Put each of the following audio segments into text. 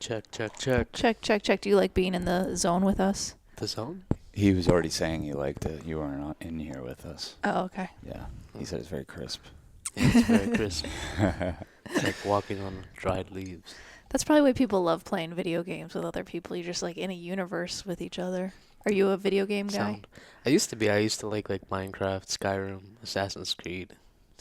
Check, check, check. Check, check, check. Do you like being in the zone with us? The zone? He was already saying he liked it. You weren't in here with us. Oh, okay. Yeah. He said it's very crisp. Yeah, it's very crisp. It's like walking on dried leaves. That's probably why people love playing video games with other people. You're just like in a universe with each other. Are you a video game guy? Sound. I used to be. I used to like Minecraft, Skyrim, Assassin's Creed.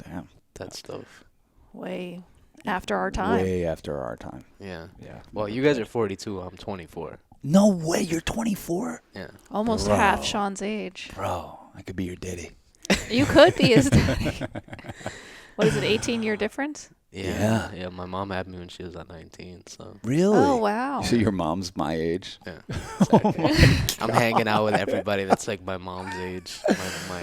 Damn. That stuff. Way after our time. Way after our time. Yeah. Yeah. Well, you guys are 42. I'm 24. No way, you're 24? Yeah. Almost Bro. half Sean's age. Bro, I could be your daddy. You could be his daddy. What is it, 18-year difference? Yeah. Yeah, my mom had me when she was at 19, so. Really? Oh, wow. So your mom's my age? Yeah. Oh my I'm hanging out with everybody that's like my mom's age.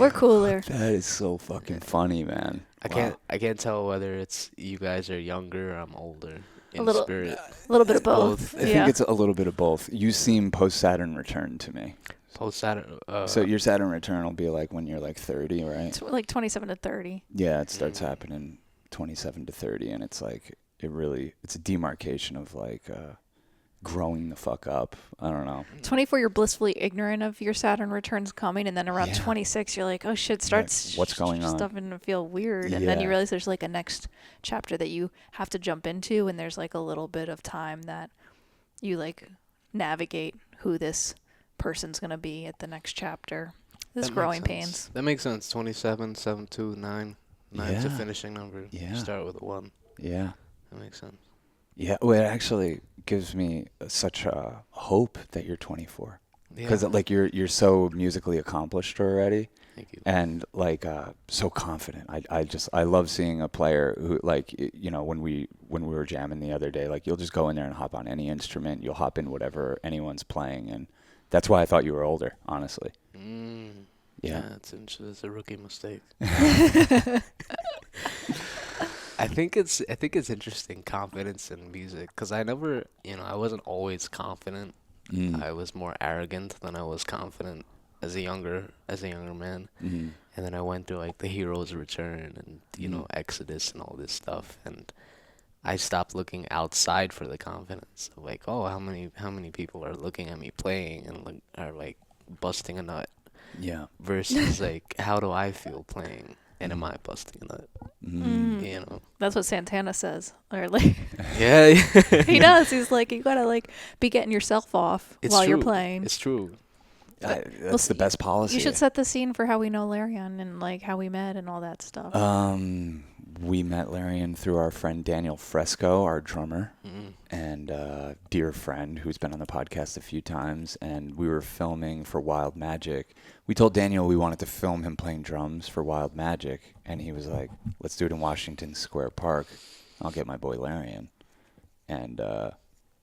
We're cooler. That is so fucking funny, man. I can't tell whether it's you guys are younger or I'm older in little- spirit. A little bit of both. I think it's a little bit of both. You seem post-Saturn return to me. Post Saturn. So your Saturn return will be like when you're like 30, right? Like 27 to 30. Yeah, it starts happening 27 to 30, and it's like it's a demarcation of like growing the fuck up. I don't know. 24, you're blissfully ignorant of your Saturn returns coming, and then around Yeah. 26, you're like, oh shit, starts What's going on? starting to feel weird, and then you Yeah. realize there's like a next chapter that you have to jump into, and there's like a little bit of time that you like navigate who this person's gonna be at the next chapter. This That growing makes sense. pains. That makes sense. 27, 7, 2, 9. 9's a Yeah. finishing number. Yeah. You start with a 1. Yeah. That makes sense. Yeah. Well, it actually gives me such hope that you're 24. Because Yeah. like you're so musically accomplished already, Thank you. and like so confident. I love seeing a player who like when we were jamming the other day, like you'll just go in there and hop on any instrument. You'll hop in whatever anyone's playing, and that's why I thought you were older, honestly. Yeah. It's a rookie mistake. I think it's interesting, confidence in music, because I never, I wasn't always confident. I was more arrogant than I was confident as a younger man. Mhm. And then I went through like the hero's return and Exodus and all this stuff, and I stopped looking outside for the confidence of like, oh, how many people are looking at me playing and are like busting a nut, Yeah. versus like, how do I feel playing and am I busting a nut? That's what Santana says. Or like Yeah. he does. He's like, you gotta like be getting yourself off It's while you're true. playing. It's true. That's the best policy. You should set the scene for how we know Larian and like how we met and all that stuff. We met Larian through our friend Daniel Fresco, our drummer, and dear friend who's been on the podcast a few times. And we were filming for Wild Magic. We told Daniel we wanted to film him playing drums for Wild Magic, and he was like, "Let's do it in Washington Square Park. I'll get my boy Larian." And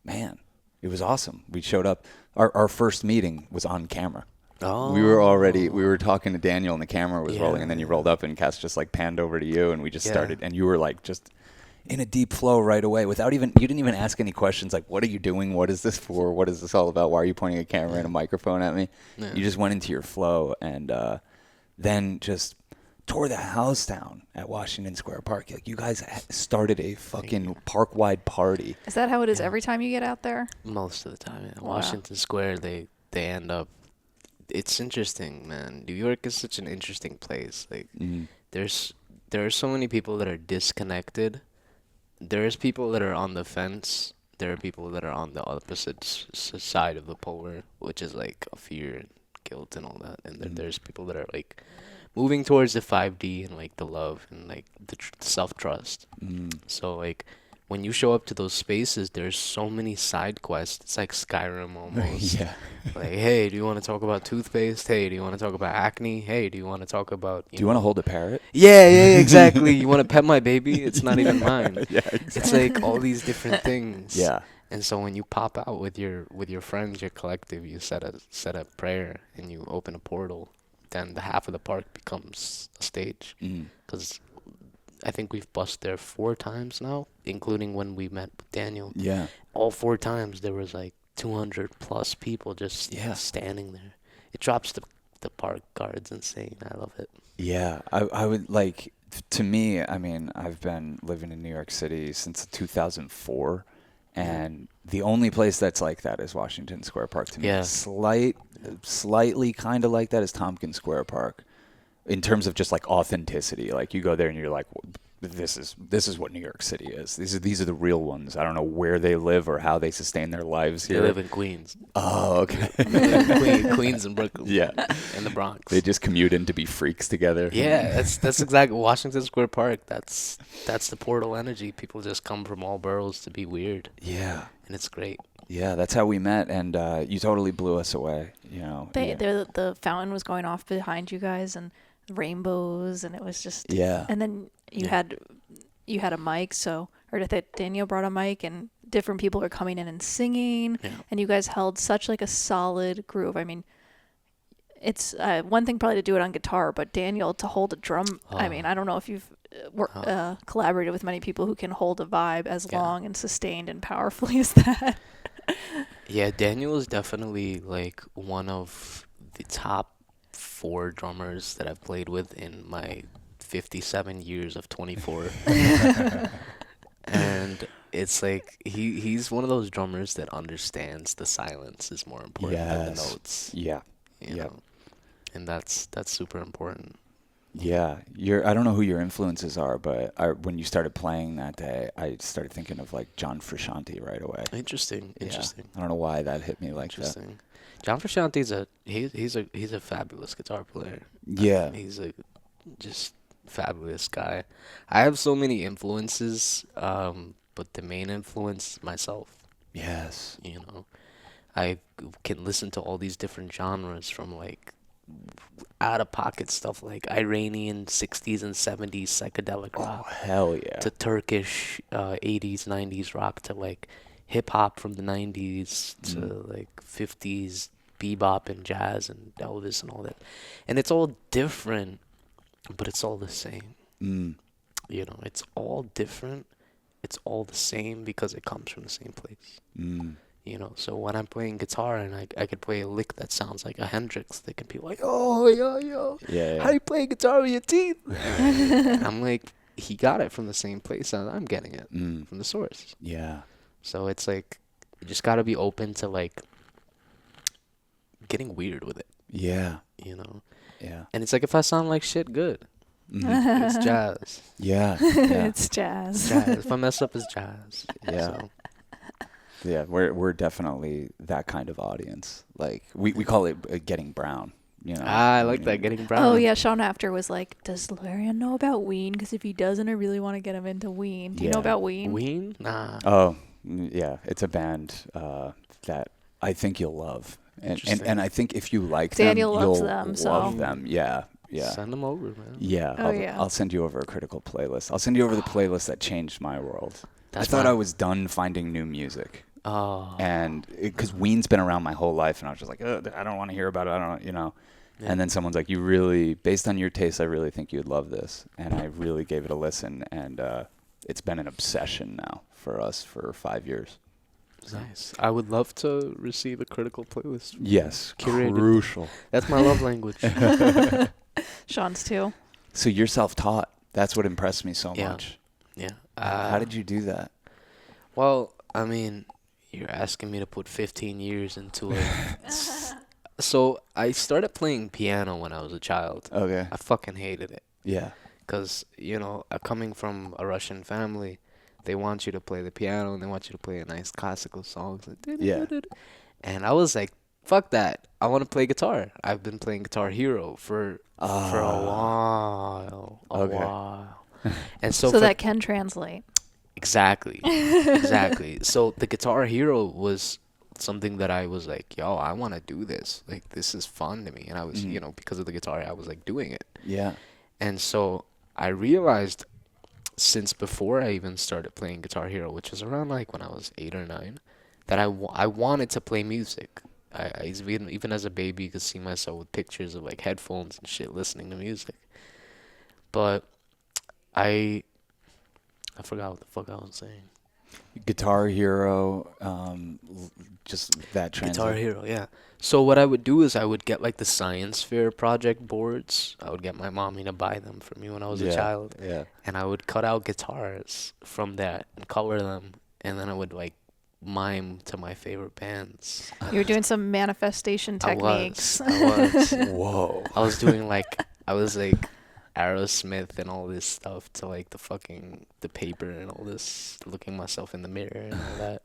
man, it was awesome. We showed up. Our first meeting was on camera. Oh. We were talking to Daniel and the camera was rolling, and then you rolled up and Cass just like panned over to you, and we just started, and you were like just in a deep flow right away you didn't even ask any questions like, what are you doing? What is this for? What is this all about? Why are you pointing a camera and a microphone at me? Yeah. You just went into your flow, and then just tore the house down at Washington Square Park. Like, you guys started a fucking park-wide party. Is that how it is every time you get out there? Most of the time, yeah. Wow. Washington Square, they end up. It's interesting, man. New York is such an interesting place. Like, there are so many people that are disconnected. There's people that are on the fence. There are people that are on the opposite side of the polar, which is like a fear and guilt and all that. And then there's people that are like moving towards the 5D and like the love and like the self-trust. So like when you show up to those spaces, there's so many side quests. It's like Skyrim almost. Yeah. Like, hey, do you want to talk about toothpaste? Hey, do you want to talk about acne? Hey, do you want to talk about... Do you want to hold a parrot? Yeah, exactly. You want to pet my baby? It's not even mine. Yeah, exactly. It's like all these different things. Yeah. And so when you pop out with your friends, your collective, you set a prayer and you open a portal, then the half of the park becomes a stage. Because I think we've bussed there 4 times now, including when we met with Daniel. Yeah. All 4 times there was like 200 plus people just standing there. It drops the park guards insane. I love it. Yeah, I would like, to me, I mean, I've been living in New York City since 2004, And the only place that's like that is Washington Square Park to me. Yeah. Slightly kind of like that is Tompkins Square Park in terms of just like authenticity. Like you go there and you're like, this is what New York City is. These are the real ones. I don't know where they live or how they sustain their lives They here. live in Queens. Oh, okay. Queens and Brooklyn. Yeah. And the Bronx. They just commute in to be freaks together. Yeah, that's exactly Washington Square Park. That's the portal energy. People just come from all boroughs to be weird, Yeah. and it's great. Yeah, that's how we met, and you totally blew us away. You know. The fountain was going off behind you guys and rainbows, and it was just Yeah. And then you had a mic, or that Daniel brought a mic, and different people were coming in and singing, and you guys held such like a solid groove. I mean, it's one thing probably to do it on guitar, but Daniel to hold a drum. I mean, I don't know if you've collaborated with many people who can hold a vibe as long and sustained and powerfully as that. Yeah, Daniel is definitely like one of the top 4 drummers that I've played with in my 57 years of 24. And it's like he's one of those drummers that understands the silence is more important than the notes. Yeah. You know? And that's super important. Yeah, I don't know who your influences are, but when you started playing that day, I started thinking of like John Frusciante right away. Interesting. Yeah. I don't know why that hit me like that. John Frusciante's he's a fabulous guitar player. Yeah. He's a just fabulous guy. I have so many influences, but the main influence is myself. Yes. You know, I can listen to all these different genres from like out of pocket stuff like Iranian 60s and 70s psychedelic rock. Oh, hell yeah. To Turkish 80s, 90s rock to like hip hop from the 90s to like 50s bebop and jazz and Elvis and all that. And it's all different, but it's all the same. You know, it's all different. It's all the same because it comes from the same place. You know, so when I'm playing guitar and I could play a lick that sounds like a Hendrix, they can be like, oh, yo, Yeah. how do you play guitar with your teeth? And I'm like, he got it from the same place and I'm getting it from the source. Yeah. So it's like, you just got to be open to like getting weird with it. Yeah. You know? Yeah. And it's like, if I sound like shit, good. It's jazz. Yeah. It's jazz. If I mess up, it's jazz. Yeah. So. Yeah, we're definitely that kind of audience. Like we call it getting brown. You know. I like that, getting brown. Oh yeah, Sean after was like, does Larian know about Ween? Because if he doesn't, I really want to get him into Ween. Do you know about Ween? Ween? Nah. Oh, yeah, it's a band that I think you'll love, and I think if you like Daniel them, loves you'll them, love so. them. Yeah. Send them over, man. Yeah. Oh, yeah. I'll send you over a critical playlist. I'll send you over the playlist that changed my world. That's I thought fine. I was done finding new music. Oh. And because Ween's been around my whole life, and I was just like, I don't want to hear about it. I don't, you know. Yeah. And then someone's like, you really, based on your taste, I really think you'd love this. And I really gave it a listen, and it's been an obsession now for us for 5 years. Nice. I would love to receive a critical playlist. Yes, Curated. crucial. That's my love language. Sean's too. So you're self-taught. That's what impressed me so much. Yeah. How did you do that? Well, I mean, you're asking me to put 15 years into it. So I started playing piano when I was a child. Okay. I fucking hated it. Yeah. Because, you know, coming from a Russian family, they want you to play the piano and they want you to play a nice classical songs. Yeah. And I was like, fuck that. I want to play guitar. I've been playing Guitar Hero for a while. A while. And so that can translate. Exactly. So the Guitar Hero was something that I was like, yo, I want to do this. Like, this is fun to me. And I was, you know, because of the guitar, I was like doing it. Yeah. And so I realized since before I even started playing Guitar Hero, which was around like when I was 8 or 9, that I wanted to play music. I even as a baby could see myself with pictures of like headphones and shit listening to music. But I forgot what the fuck I was saying. Guitar Hero, just that translation. Guitar Hero, yeah. So what I would do is I would get like the science fair project boards. I would get my mommy to buy them for me when I was a child. Yeah. And I would cut out guitars from that and color them. And then I would like mime to my favorite bands. You were doing some manifestation techniques. I was. Whoa. I was doing I was like Aerosmith and all this stuff to like the paper and all this, looking myself in the mirror and all that.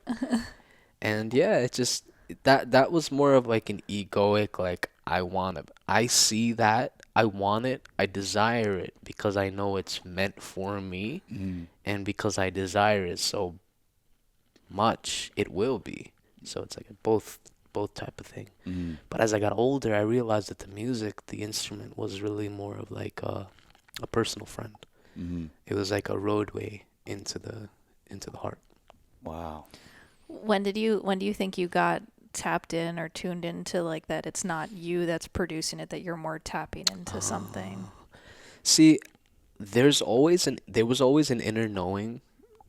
And yeah, it just that was more of like an egoic, like I see that, I want it, I desire it because I know it's meant for me, and because I desire it so much, it will be. So it's like a both type of thing. But as I got older, I realized that the music, the instrument, was really more of like a personal friend. It was like a roadway into the heart. Wow. When do you think you got tapped in or tuned into like that it's not you that's producing it, that you're more tapping into something? See, there was always an inner knowing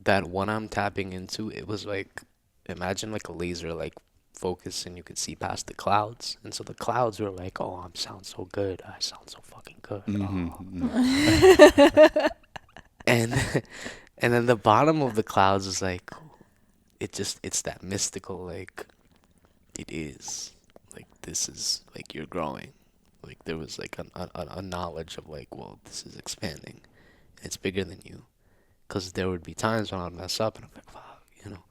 that when I'm tapping into, it was like, imagine like a laser like focus, and you could see past the clouds, and so the clouds were like, oh, I sound so good, I sound so fucking good. And and then the bottom of the clouds is like, it's that mystical, like, it is like, this is like, you're growing, like there was like a knowledge of like, well, this is expanding, it's bigger than you. Because there would be times when I'd mess up and I'm like, fuck, you know.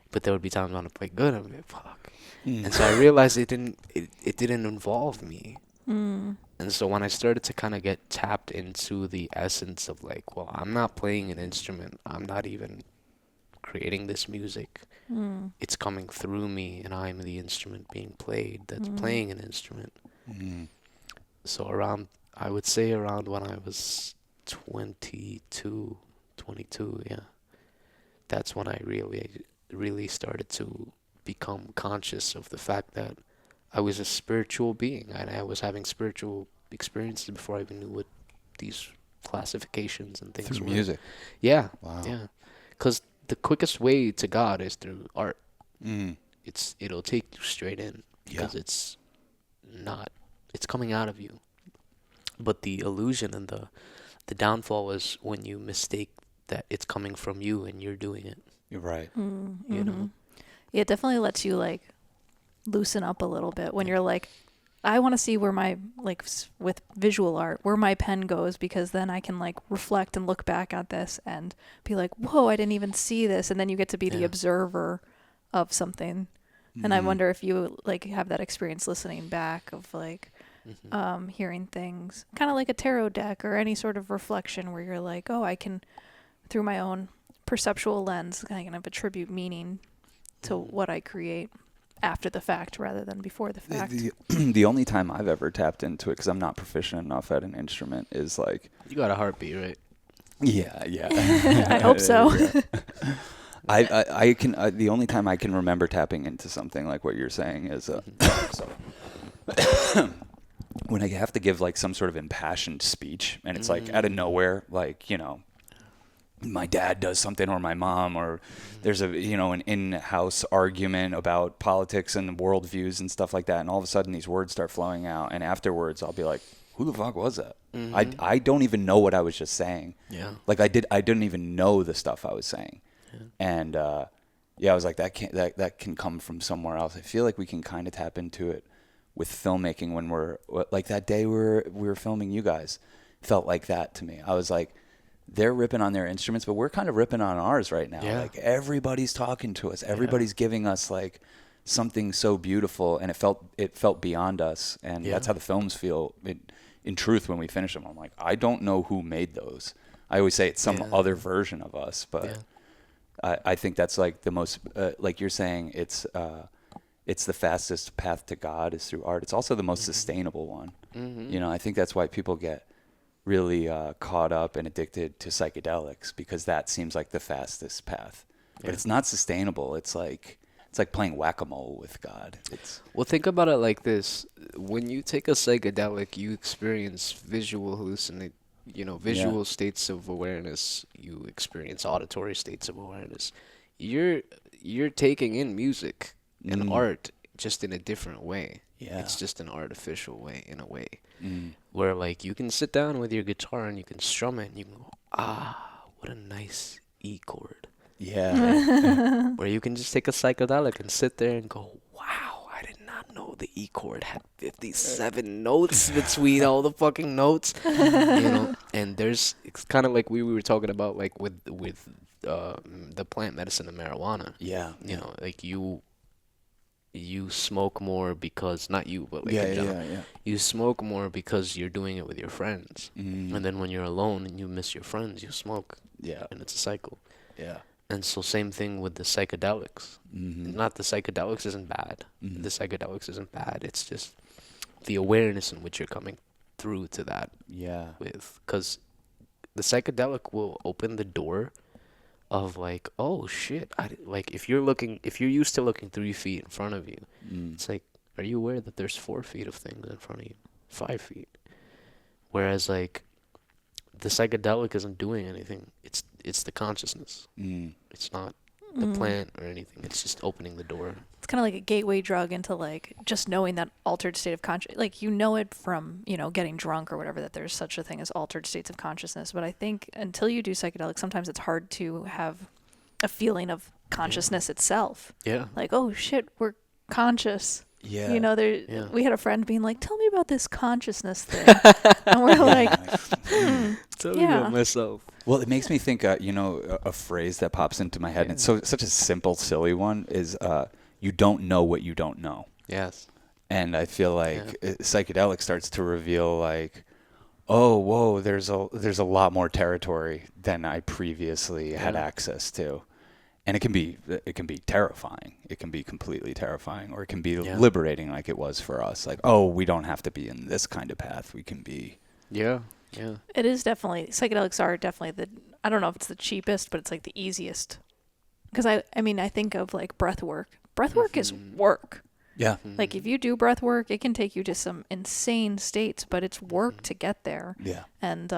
But there would be times when I'd play good and I'm like, fuck. And so I realized it didn't involve me. And so when I started to kind of get tapped into the essence of like, well, I'm not playing an instrument, I'm not even creating this music. It's coming through me, and I'm the instrument being played that's playing an instrument. So I would say around when I was 22, yeah, that's when I really started to become conscious of the fact that I was a spiritual being, and I was having spiritual experiences before I even knew what these classifications and things Through were. music. Yeah. Wow. Yeah. Because the quickest way to God is through art. It'll take you straight in, because it's coming out of you. But the illusion and the downfall is when you mistake that it's coming from you and you're doing it. You're right. You know? Yeah, it definitely lets you like loosen up a little bit when you're like, I want to see where my with visual art, where my pen goes, because then I can like reflect and look back at this and be like, whoa, I didn't even see this. And then you get to be the observer of something. And I wonder if you like have that experience listening back of like hearing things kind of like a tarot deck or any sort of reflection where you're like, oh, I can, through my own perceptual lens, kind of attribute meaning to what I create after the fact rather than before the fact. The only time I've ever tapped into it, because I'm not proficient enough at an instrument, is like... You got a heartbeat, right? Yeah. I hope so. I can. The only time I can remember tapping into something like what you're saying is when I have to give like some sort of impassioned speech, and it's like out of nowhere, like, you know, my dad does something, or my mom, or there's an in-house argument about politics and worldviews and stuff like that, and all of a sudden these words start flowing out, and afterwards I'll be like, who the fuck was that? I don't even know what I was just saying. Yeah. Like I didn't even know the stuff I was saying. And I was like, that can come from somewhere else. I feel like we can kind of tap into it with filmmaking when we're like that day we were filming you guys. Felt like that to me. I was like, they're ripping on their instruments, but we're kind of ripping on ours right now. Yeah. Like everybody's talking to us. Everybody's giving us like something so beautiful, and it felt beyond us. And that's how the films feel in truth when we finish them. I'm like, I don't know who made those. I always say it's some other version of us, but I think that's like the most, like you're saying, it's the fastest path to God is through art. It's also the most sustainable one. You know, I think that's why people get really caught up and addicted to psychedelics, because that seems like the fastest path. But it's not sustainable. It's like playing whack-a-mole with God. Well, think about it like this. When you take a psychedelic, you experience visual states of awareness. You experience auditory states of awareness. You're taking in music and art just in a different way. Yeah. It's just an artificial way, in a way. Where like you can sit down with your guitar and you can strum it and you can go, what a nice E chord. Yeah. where you can just take a psychedelic and sit there and go, wow, I did not know the E chord had 57 notes between all the fucking notes, and it's kind of like we were talking about, like with the plant medicine of marijuana. Yeah. Like you smoke more because, not you, but like in general, you smoke more because you're doing it with your friends. Mm. And then when you're alone and you miss your friends, you smoke. Yeah. And it's a cycle. Yeah. And so same thing with the psychedelics. Mm-hmm. Not the psychedelics isn't bad. Mm-hmm. The psychedelics isn't bad. It's just the awareness in which you're coming through to that Yeah. with. Because the psychedelic will open the door of like, oh shit, like if you're used to looking 3 feet in front of you, it's like, are you aware that there's 4 feet of things in front of you, 5 feet? Whereas like the psychedelic isn't doing anything. It's the consciousness. It's not the plant or anything. It's just opening the door. It's kind of like a gateway drug into like just knowing that altered state of consciousness. Like it from, getting drunk or whatever, that there's such a thing as altered states of consciousness. But I think until you do psychedelics, sometimes it's hard to have a feeling of consciousness itself. Yeah. Like, oh shit, we're conscious. Yeah. We had a friend being like, tell me about this consciousness thing. And we're like, Tell me about myself. Well, it makes me think, a phrase that pops into my head, and it's such a simple, silly one, is you don't know what you don't know. Yes. And I feel like psychedelic starts to reveal like, oh, whoa, there's a lot more territory than I previously had access to. And it can be terrifying. It can be completely terrifying, or it can be liberating, like it was for us. Like, oh, we don't have to be in this kind of path. We can be. Yeah. It is definitely, psychedelics are definitely I don't know if it's the cheapest, but it's like the easiest. Because I think of like breath work. Breath work is work. Yeah. Like if you do breath work, it can take you to some insane states, but it's work to get there. Yeah. And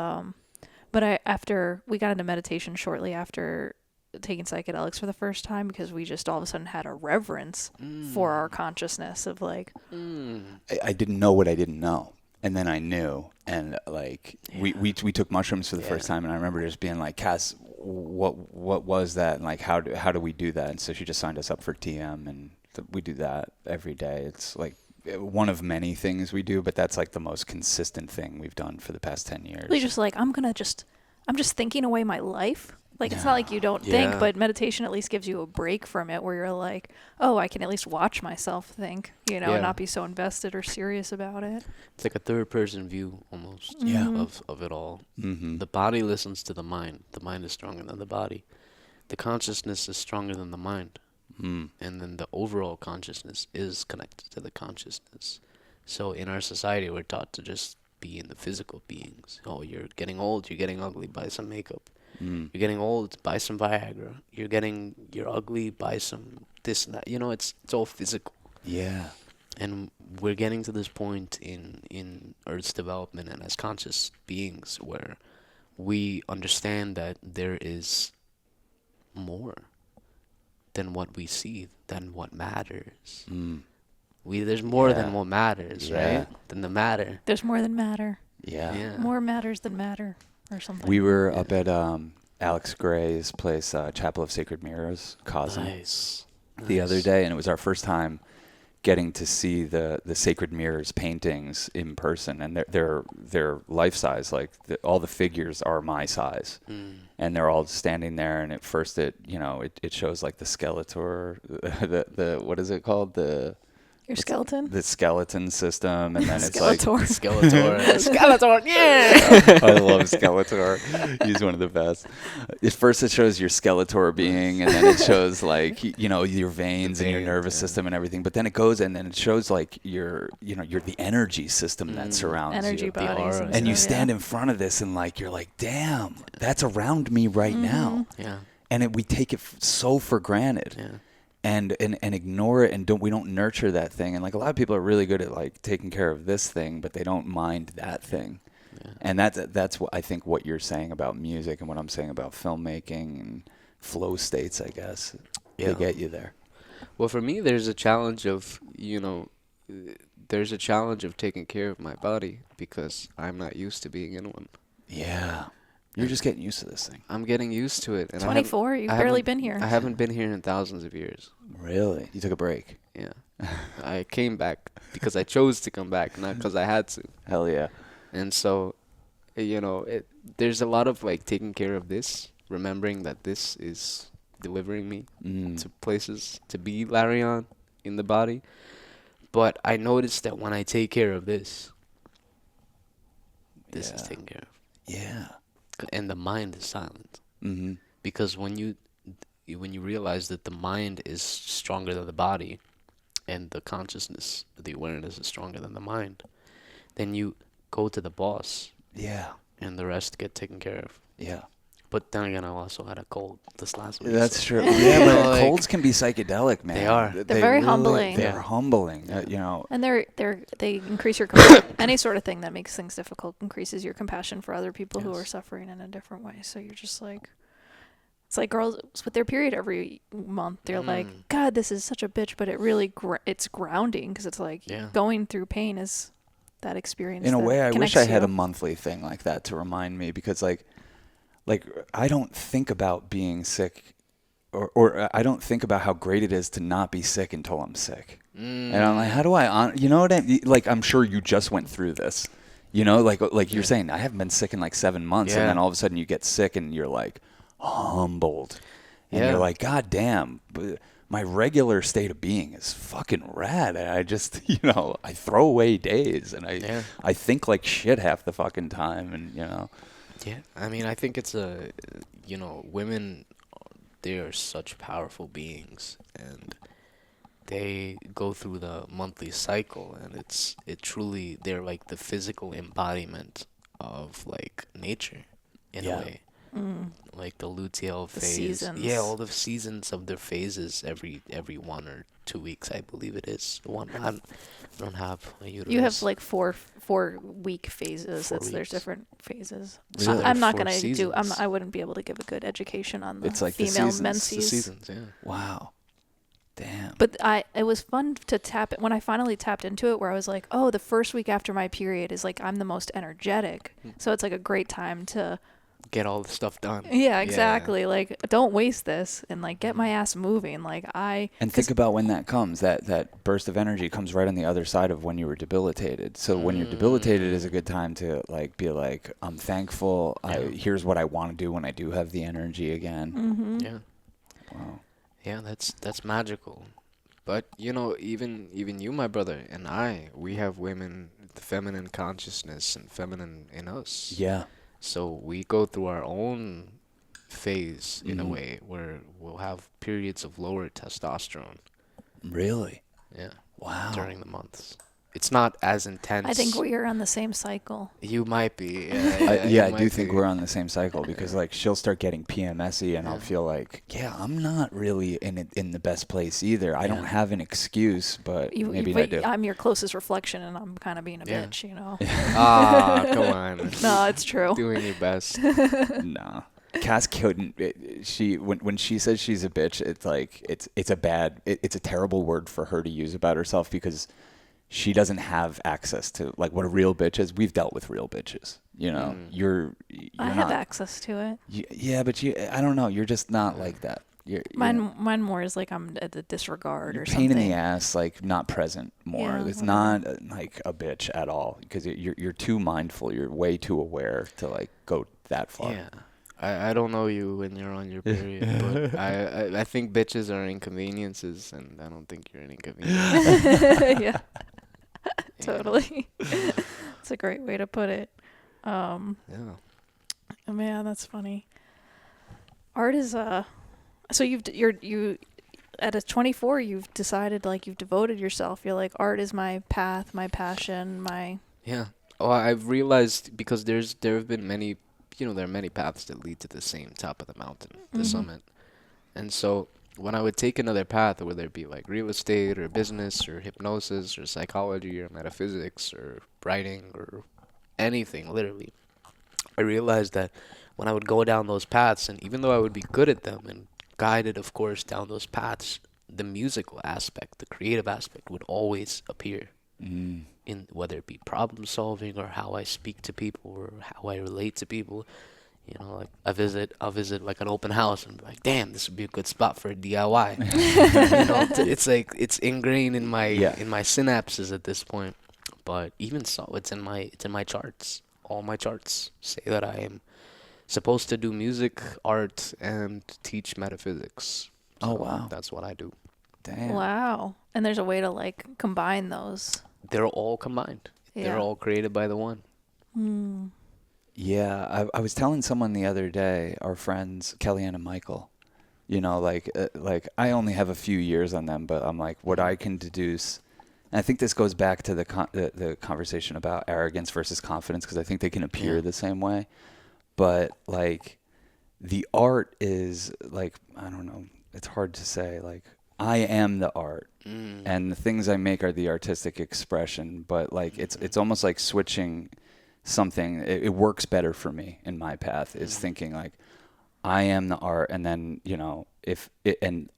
but after we got into meditation shortly after taking psychedelics for the first time, because we just all of a sudden had a reverence for our consciousness of like, I didn't know what I didn't know, and then I knew, and like we took mushrooms for the first time, and I remember just being like, Cass, what was that, and like how do we do that? And so she just signed us up for TM, and we do that every day. It's like one of many things we do, but that's like the most consistent thing we've done for the past 10 years. Really just like, I'm just thinking away my life. Like, it's not like you don't think, but meditation at least gives you a break from it where you're like, oh, I can at least watch myself think, and not be so invested or serious about it. It's like a third-person view almost of it all. Mm-hmm. The body listens to the mind. The mind is stronger than the body. The consciousness is stronger than the mind. And then the overall consciousness is connected to the consciousness. So in our society, we're taught to just be in the physical beings. Oh, you're getting old, you're getting ugly, buy some makeup. You're getting old, buy some Viagra. You're ugly, buy some this and that. It's all physical. Yeah. And we're getting to this point in Earth's development and as conscious beings where we understand that there is more than what we see, than what matters. There's more than what matters, right? Than the matter. There's more than matter. Yeah. More matters than matter. Or something. We were up at Alex Gray's place, Chapel of Sacred Mirrors, Cosm, Nice. the other day, and it was our first time getting to see the Sacred Mirrors paintings in person, and they're life size. Like all the figures are my size, and they're all standing there. And at first, it shows like the Skeletor, the what is it called, your skeleton? The skeleton system, and then it's Skeletor. like Skeletor, yeah! I love Skeletor. He's one of the best. At first it shows your Skeletor being, and then it shows like, your veins and your nervous system and everything. But then it goes, and then it shows like you're the energy system that surrounds energy you. bodies. And you stand in front of this and like, you're like, damn, that's around me right now. Yeah. And we take it so for granted. Yeah. And ignore it, and we don't nurture that thing. And like a lot of people are really good at like taking care of this thing, but they don't mind that thing. Yeah. And that's what I think what you're saying about music and what I'm saying about filmmaking and flow states, I guess. They get you there. Well, for me, there's a challenge of taking care of my body because I'm not used to being in one. Yeah. You're just getting used to this thing. I'm getting used to it. And 24, you've barely been here. I haven't been here in thousands of years. Really? You took a break? Yeah. I came back because I chose to come back, not because I had to. Hell yeah. And so, there's a lot of like taking care of this, remembering that this is delivering me to places to be Larion in the body. But I noticed that when I take care of this, this is taken care of. Yeah. And the mind is silent. Mm-hmm. Because when you realize that the mind is stronger than the body, and the consciousness, the awareness is stronger than the mind, then you go to the boss. Yeah. And the rest get taken care of. Yeah. But then again, I also had a cold this last week. That's so. true. Yeah, but like, colds can be psychedelic, man. They are. They're very humbling. They're humbling. And they increase your any sort of thing that makes things difficult increases your compassion for other people who are suffering in a different way. So you're just like, it's like girls with their period every month. They're like, God, this is such a bitch, but it really it's grounding because it's like going through pain is that experience. In a way, I wish I had you. a monthly thing like that to remind me, because like I don't think about being sick, or I don't think about how great it is to not be sick until I'm sick. And I'm like, how do you know what I mean? Like, I'm sure you just went through this, like you're saying, I haven't been sick in like 7 months, and then all of a sudden you get sick and you're like humbled, and you're like, God damn, my regular state of being is fucking rad. And I just, I throw away days, and I think like shit half the fucking time, and Yeah, I mean, I think it's women, they are such powerful beings, and they go through the monthly cycle, and they're like the physical embodiment of like nature in a way. Like the luteal phase. Seasons. Yeah, all the seasons of their phases every 1 or 2 weeks, I believe it is. I don't have a uterus. You have like 4-week phases. There's different phases. Really? I'm not 4 gonna seasons. I wouldn't be able to give a good education on the It's like the female seasons. menses. The seasons, yeah. Wow. Damn. But it was fun to tap it when I finally tapped into it, where I was like, oh, the first week after my period is like I'm the most energetic, so it's like a great time to get all the stuff done. Yeah, exactly. Yeah. Like, don't waste this, and like get my ass moving. Like think about when that comes. That burst of energy comes right on the other side of when you were debilitated. So when you're debilitated is a good time to like be like, I'm thankful. Here's what I want to do when I do have the energy again. Mm-hmm. Yeah. Wow. Yeah, that's magical. But even you, my brother, and we have women, the feminine consciousness and feminine in us. Yeah. So we go through our own phase in a way where we'll have periods of lower testosterone. Really? Yeah. Wow. During the months. It's not as intense. I think we are on the same cycle. You might be. I do think we're on the same cycle, because like she'll start getting PMSy, and I'll feel like, I'm not really in the best place either. I don't have an excuse, but maybe I do. I'm your closest reflection, and I'm kind of being a bitch, Come on. No, it's true. Doing your best. No. Cass couldn't. When she says she's a bitch, it's like it's a terrible word for her to use about herself, because she doesn't have access to like what a real bitch is. We've dealt with real bitches. You're I have access to it. Yeah, but I don't know. You're just not like that. Mine more is like I'm at the disregard or pain something. in the ass, like not present more. Yeah, it's whatever. not like a bitch at all, because you're too mindful. You're way too aware to like go that far. Yeah. I don't know you when you're on your period, but I think bitches are inconveniences, and I don't think you're an inconvenience. Yeah. Totally. It's a great way to put it. Yeah. Man, that's funny. Art is so you at a 24 you've decided, like, you've devoted yourself. You're like, art is my path, my passion, my Yeah. Oh, I've realized, because there have been many, there are many paths that lead to the same top of the mountain, the summit. And so when I would take another path, whether it be like real estate or business or hypnosis or psychology or metaphysics or writing or anything, literally, I realized that when I would go down those paths, and even though I would be good at them and guided, of course, down those paths, the musical aspect, the creative aspect would always appear. In whether it be problem solving or how I speak to people or how I relate to people, You know, like I'll visit like an open house and be like, damn, this would be a good spot for a DIY. You know, it's like it's ingrained in my Yeah. synapses at this point. But even so, it's in my charts. All my charts say that I am supposed to do music, art, and teach metaphysics. Oh, So wow. that's what I do. Damn. Wow. And there's a way to like combine those. They're all combined. They're Yeah. all created by the one. Hmm. Yeah, I was telling someone the other day, our friends Kellyanne and Michael. You know, like I only have a few years on them, but I'm like, what I can deduce, and I think this goes back to the conversation about arrogance versus confidence, because I think they can appear Yeah. the same way. But like, the art is like, I don't know, it's hard to say. Like, I am the art, and the things I make are the artistic expression. But like, it's almost like switching something. It works better for me in my path is thinking like, I am the art, and then, you know, if it, and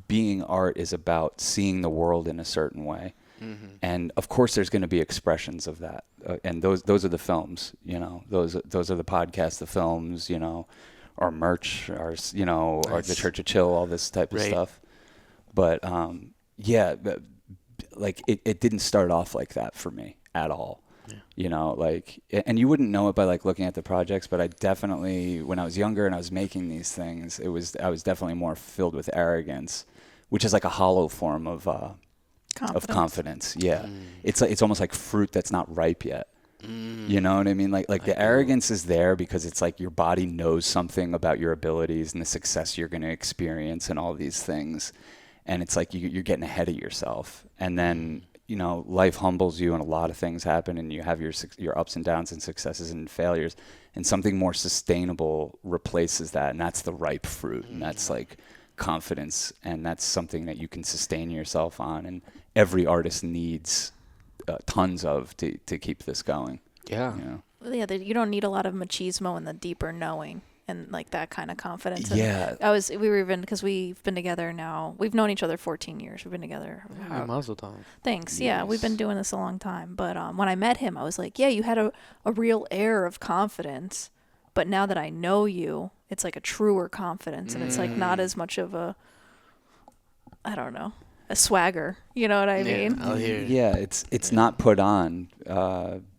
being art is about seeing the world in a certain way. And of course there's going to be expressions of that. And those are the films, you know, those are the podcasts, the films, you know, our merch, our, you know, our, the Nice. Church of Chill, all this type of Right. stuff. But yeah, like it didn't start off like that for me at all. You know, like, and you wouldn't know it by like looking at the projects, but I definitely, when I was younger and I was making these things, I was definitely more filled with arrogance, which is like a hollow form of confidence. Yeah. It's almost like fruit that's not ripe yet. You know what I mean? Like the arrogance is there because it's like your body knows something about your abilities and the success you're going to experience and all these things. And it's like you're getting ahead of yourself. And then, you know, life humbles you and a lot of things happen and you have your ups and downs and successes and failures. And something more sustainable replaces that. And that's the ripe fruit. And that's like confidence. And that's something that you can sustain yourself on. And every artist needs tons of to keep this going. Yeah. You know? Yeah, you don't need a lot of machismo and the deeper knowing and like that kind of confidence. And Yeah. we were even, because we've been together now, we've known each other 14 years. We've been together. Mazel tov. Thanks. Yeah, we've been doing this a long time. But when I met him, I was like, yeah, you had a real air of confidence. But now that I know you, it's like a truer confidence. And it's like not as much of a, I don't know, a swagger. You know what I mean? I'll hear it. Yeah, it's not put on.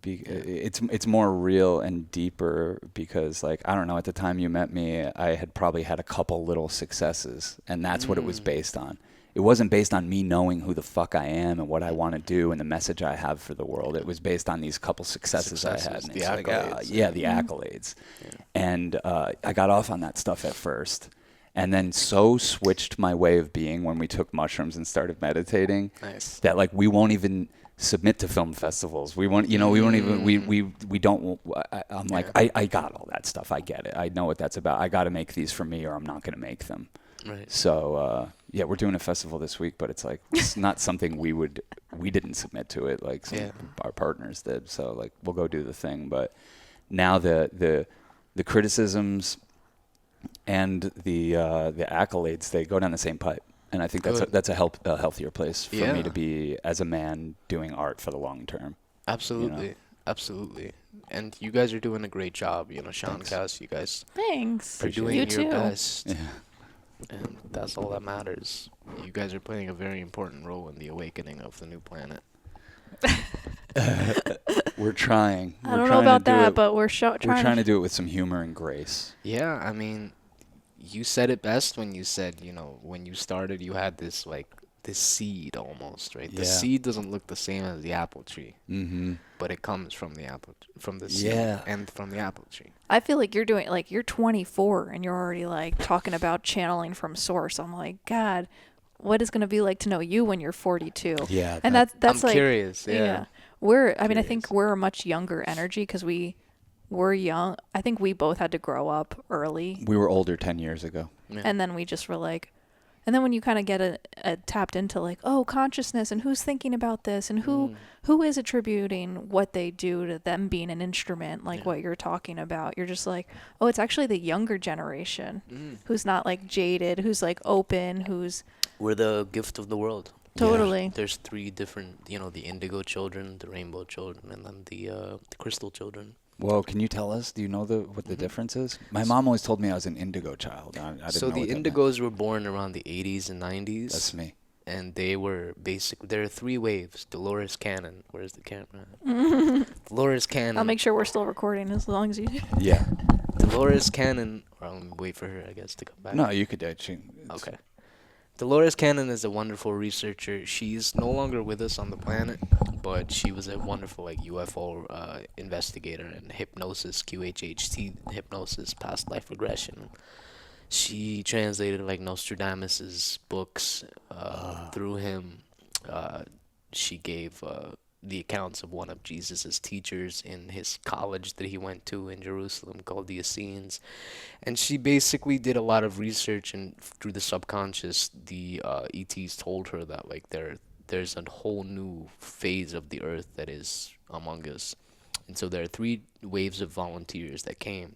It's more real and deeper because, like, I don't know, at the time you met me, I had probably had a couple little successes, and that's what it was based on. It wasn't based on me knowing who the fuck I am and what I want to do and the message I have for the world. It was based on these couple successes I had. And the it's like, accolades. the accolades. And I got off on that stuff at first. And then so switched my way of being when we took mushrooms and started meditating Nice. that like we won't even submit to film festivals. We won't, you know, we won't even, we don't, I'm like, I got all that stuff. I get it. I know what that's about. I got to make these for me or I'm not going to make them. Right. So, yeah, we're doing a festival this week, but it's like, it's not something we didn't submit to it. Like our partners did. So like, we'll go do the thing. But now the criticisms and the accolades, they go down the same pipe. And I think that's a healthier place for me to be as a man doing art for the long term. Absolutely. You know? Absolutely. And you guys are doing a great job, you know, Sean, Thanks. Cass, you guys Thanks. are doing You your too. best. Yeah. And that's all that matters. You guys are playing a very important role in the awakening of the new planet. We're trying. I don't know about that, but we're trying to do it with some humor and grace. Yeah, I mean, you said it best when you said, you know, when you started, you had this, like, this seed almost, right? The Yeah. seed doesn't look the same as the apple tree, Mm-hmm. but it comes from the seed Yeah. and from the apple tree. I feel like you're 24 and you're already like talking about channeling from source. I'm like, God, what is going to be like to know you when you're 42? Yeah. And that's I'm like, curious, yeah. I think we're a much younger energy because we're young. I think we both had to grow up early. We were older 10 years ago. Yeah. And then we just were like, and then when you kind of get tapped into like, oh, consciousness and who's thinking about this and who is attributing what they do to them being an instrument, like what you're talking about, you're just like, oh, it's actually the younger generation who's not like jaded, who's like open, who's We're the gift of the world. totally. There's 3 different, you know, the indigo children, the rainbow children, and then the crystal children. Whoa, can you tell us? Do you know what the difference is? My mom always told me I was an indigo child. I didn't So know the what that meant. Indigos were born around the 80s and 90s. That's me. And they were basically, there are three waves. Dolores Cannon. Where's the camera? Dolores Cannon. I'll make sure we're still recording as long as you do. Yeah. Dolores Cannon. Or I'll wait for her, I guess, to come back. No, you could. Okay. Dolores Cannon is a wonderful researcher. She's no longer with us on the planet, but she was a wonderful like UFO investigator and hypnosis, QHHT hypnosis, past life regression. She translated like Nostradamus's books through him. She gave the accounts of one of Jesus's teachers in his college that he went to in Jerusalem called the Essenes. And she basically did a lot of research, and through the subconscious, the ETs told her that like there's a whole new phase of the earth that is among us. And so there are three waves of volunteers that came.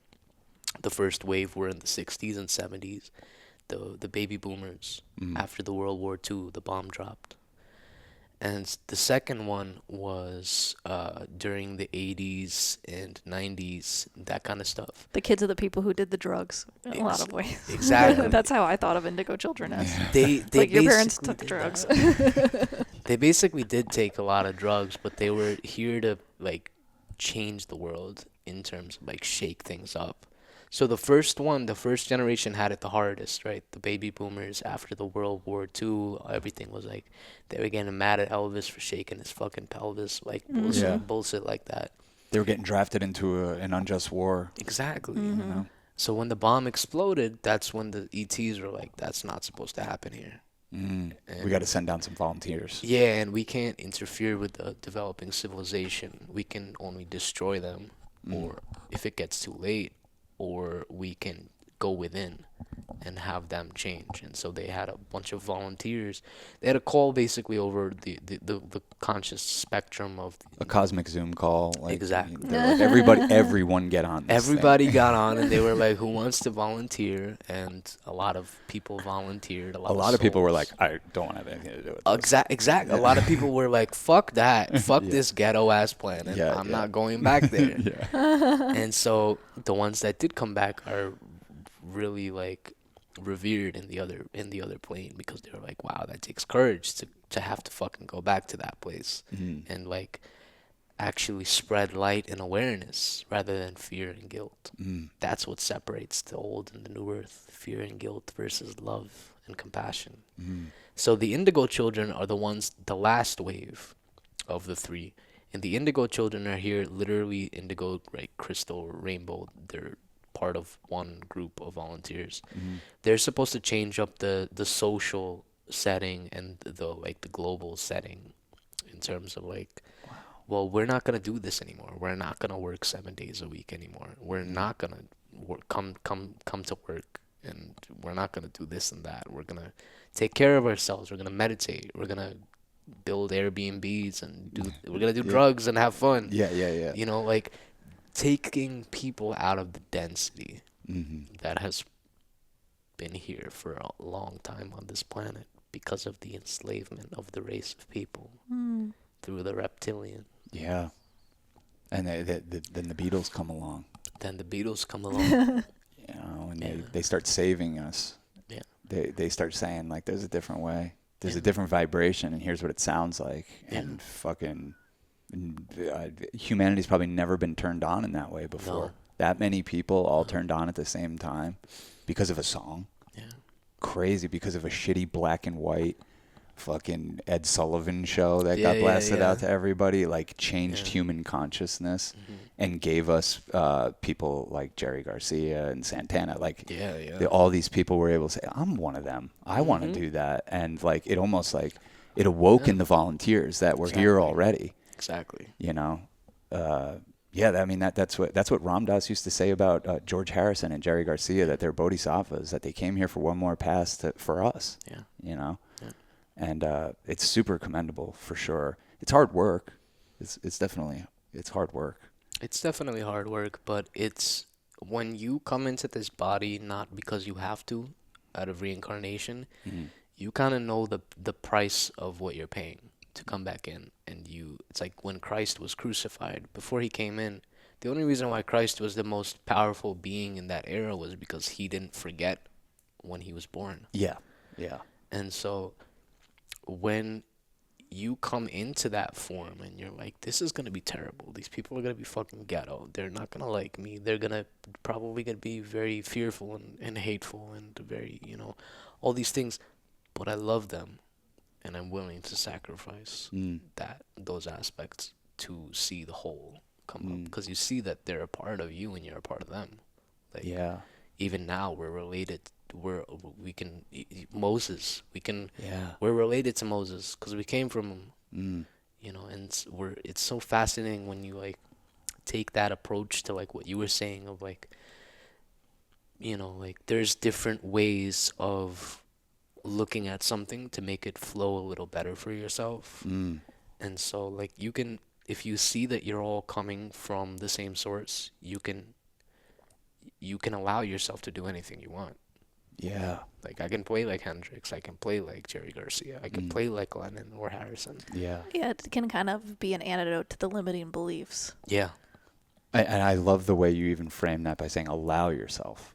The first wave were in the 60s and 70s, the baby boomers. After the World War II, the bomb dropped. And the second one was during the 80s and 90s, that kind of stuff. The kids are the people who did the drugs in a lot of ways. Exactly. That's how I thought of indigo children as. They Like your parents basically took did drugs. that. They basically did take a lot of drugs, but they were here to like change the world in terms of like shake things up. So the first generation had it the hardest, right? The baby boomers after the World War II, everything was like, they were getting mad at Elvis for shaking his fucking pelvis, like bullshit, Yeah. bullshit like that. They were getting drafted into an unjust war. Exactly. You know? So when the bomb exploded, that's when the ETs were like, that's not supposed to happen here. We got to send down some volunteers. Yeah, and we can't interfere with the developing civilization. We can only destroy them, or if it gets too late, or we can go within and have them change. And so they had a bunch of volunteers. They had a call basically over the conscious spectrum of A cosmic Zoom call. Like, Exactly. they're like, everyone get on this everybody thing. got on, and they were like, who wants to volunteer? And a lot of people volunteered. A lot of people were souls. like, I don't want to have anything to do with this. Exactly. A lot of people were like, fuck that. Fuck this ghetto ass planet. Yeah, I'm yeah. not going back there. Yeah. And so the ones that did come back are really like revered in the other plane, because they were like, wow, that takes courage to have to fucking go back to that place and like actually spread light and awareness rather than fear and guilt. That's what separates the old and the new earth: fear and guilt versus love and compassion. So the indigo children are the last wave of the three. And the indigo children are here, literally indigo, right, crystal, rainbow. They're part of one group of volunteers. They're supposed to change up the social setting and the global setting in terms of like, well, we're not gonna do this anymore. We're not gonna work 7 days a week anymore. We're not gonna come to work, and we're not gonna do this and that. We're gonna take care of ourselves. We're gonna meditate. We're gonna build Airbnbs and we're gonna do drugs and have fun. Yeah. You know, like taking people out of the density that has been here for a long time on this planet because of the enslavement of the race of people through the reptilian. Yeah. And then the Beatles come along. Then the Beatles come along. You know, and they start saving us. Yeah. They start saying, like, there's a different way. There's a different vibration, and here's what it sounds like. And fucking humanity's probably never been turned on in that way before. No. That many people all turned on at the same time because of a song. Yeah. Crazy, because of a shitty black and white fucking Ed Sullivan show that got blasted out to everybody, like changed human consciousness and gave us people like Jerry Garcia and Santana. Like all these people were able to say, I'm one of them. I want to do that. And like it almost like it awoke in the volunteers that were here already. Exactly. You know? I mean that's what Ram Dass used to say about George Harrison and Jerry Garcia, that they're bodhisattvas, that they came here for one more pass for us. Yeah. You know? Yeah. And it's super commendable for sure. It's hard work. It's definitely hard work. It's definitely hard work, but it's when you come into this body not because you have to, out of reincarnation, you kind of know the price of what you're paying to come back in. And it's like when Christ was crucified, before he came in, the only reason why Christ was the most powerful being in that era was because he didn't forget when he was born. Yeah. Yeah. And so when you come into that form and you're like, this is gonna be terrible. These people are gonna be fucking ghetto. They're not gonna like me. They're gonna probably gonna be very fearful and hateful and very, all these things. But I love them and I'm willing to sacrifice those aspects to see the whole come up. Because you see that they're a part of you and you're a part of them. Like, Yeah. even now we're related. Moses, Yeah. we're related to Moses because we came from him, Mm. and it's so fascinating when you like take that approach to like what you were saying of like, like there's different ways of looking at something to make it flow a little better for yourself. Mm. And so like if you see that you're all coming from the same source, you can allow yourself to do anything you want. Yeah. Like I can play like Hendrix, I can play like Jerry Garcia, I can play like Lennon or Harrison. Yeah. Yeah, it can kind of be an antidote to the limiting beliefs. Yeah. And I love the way you even frame that by saying allow yourself.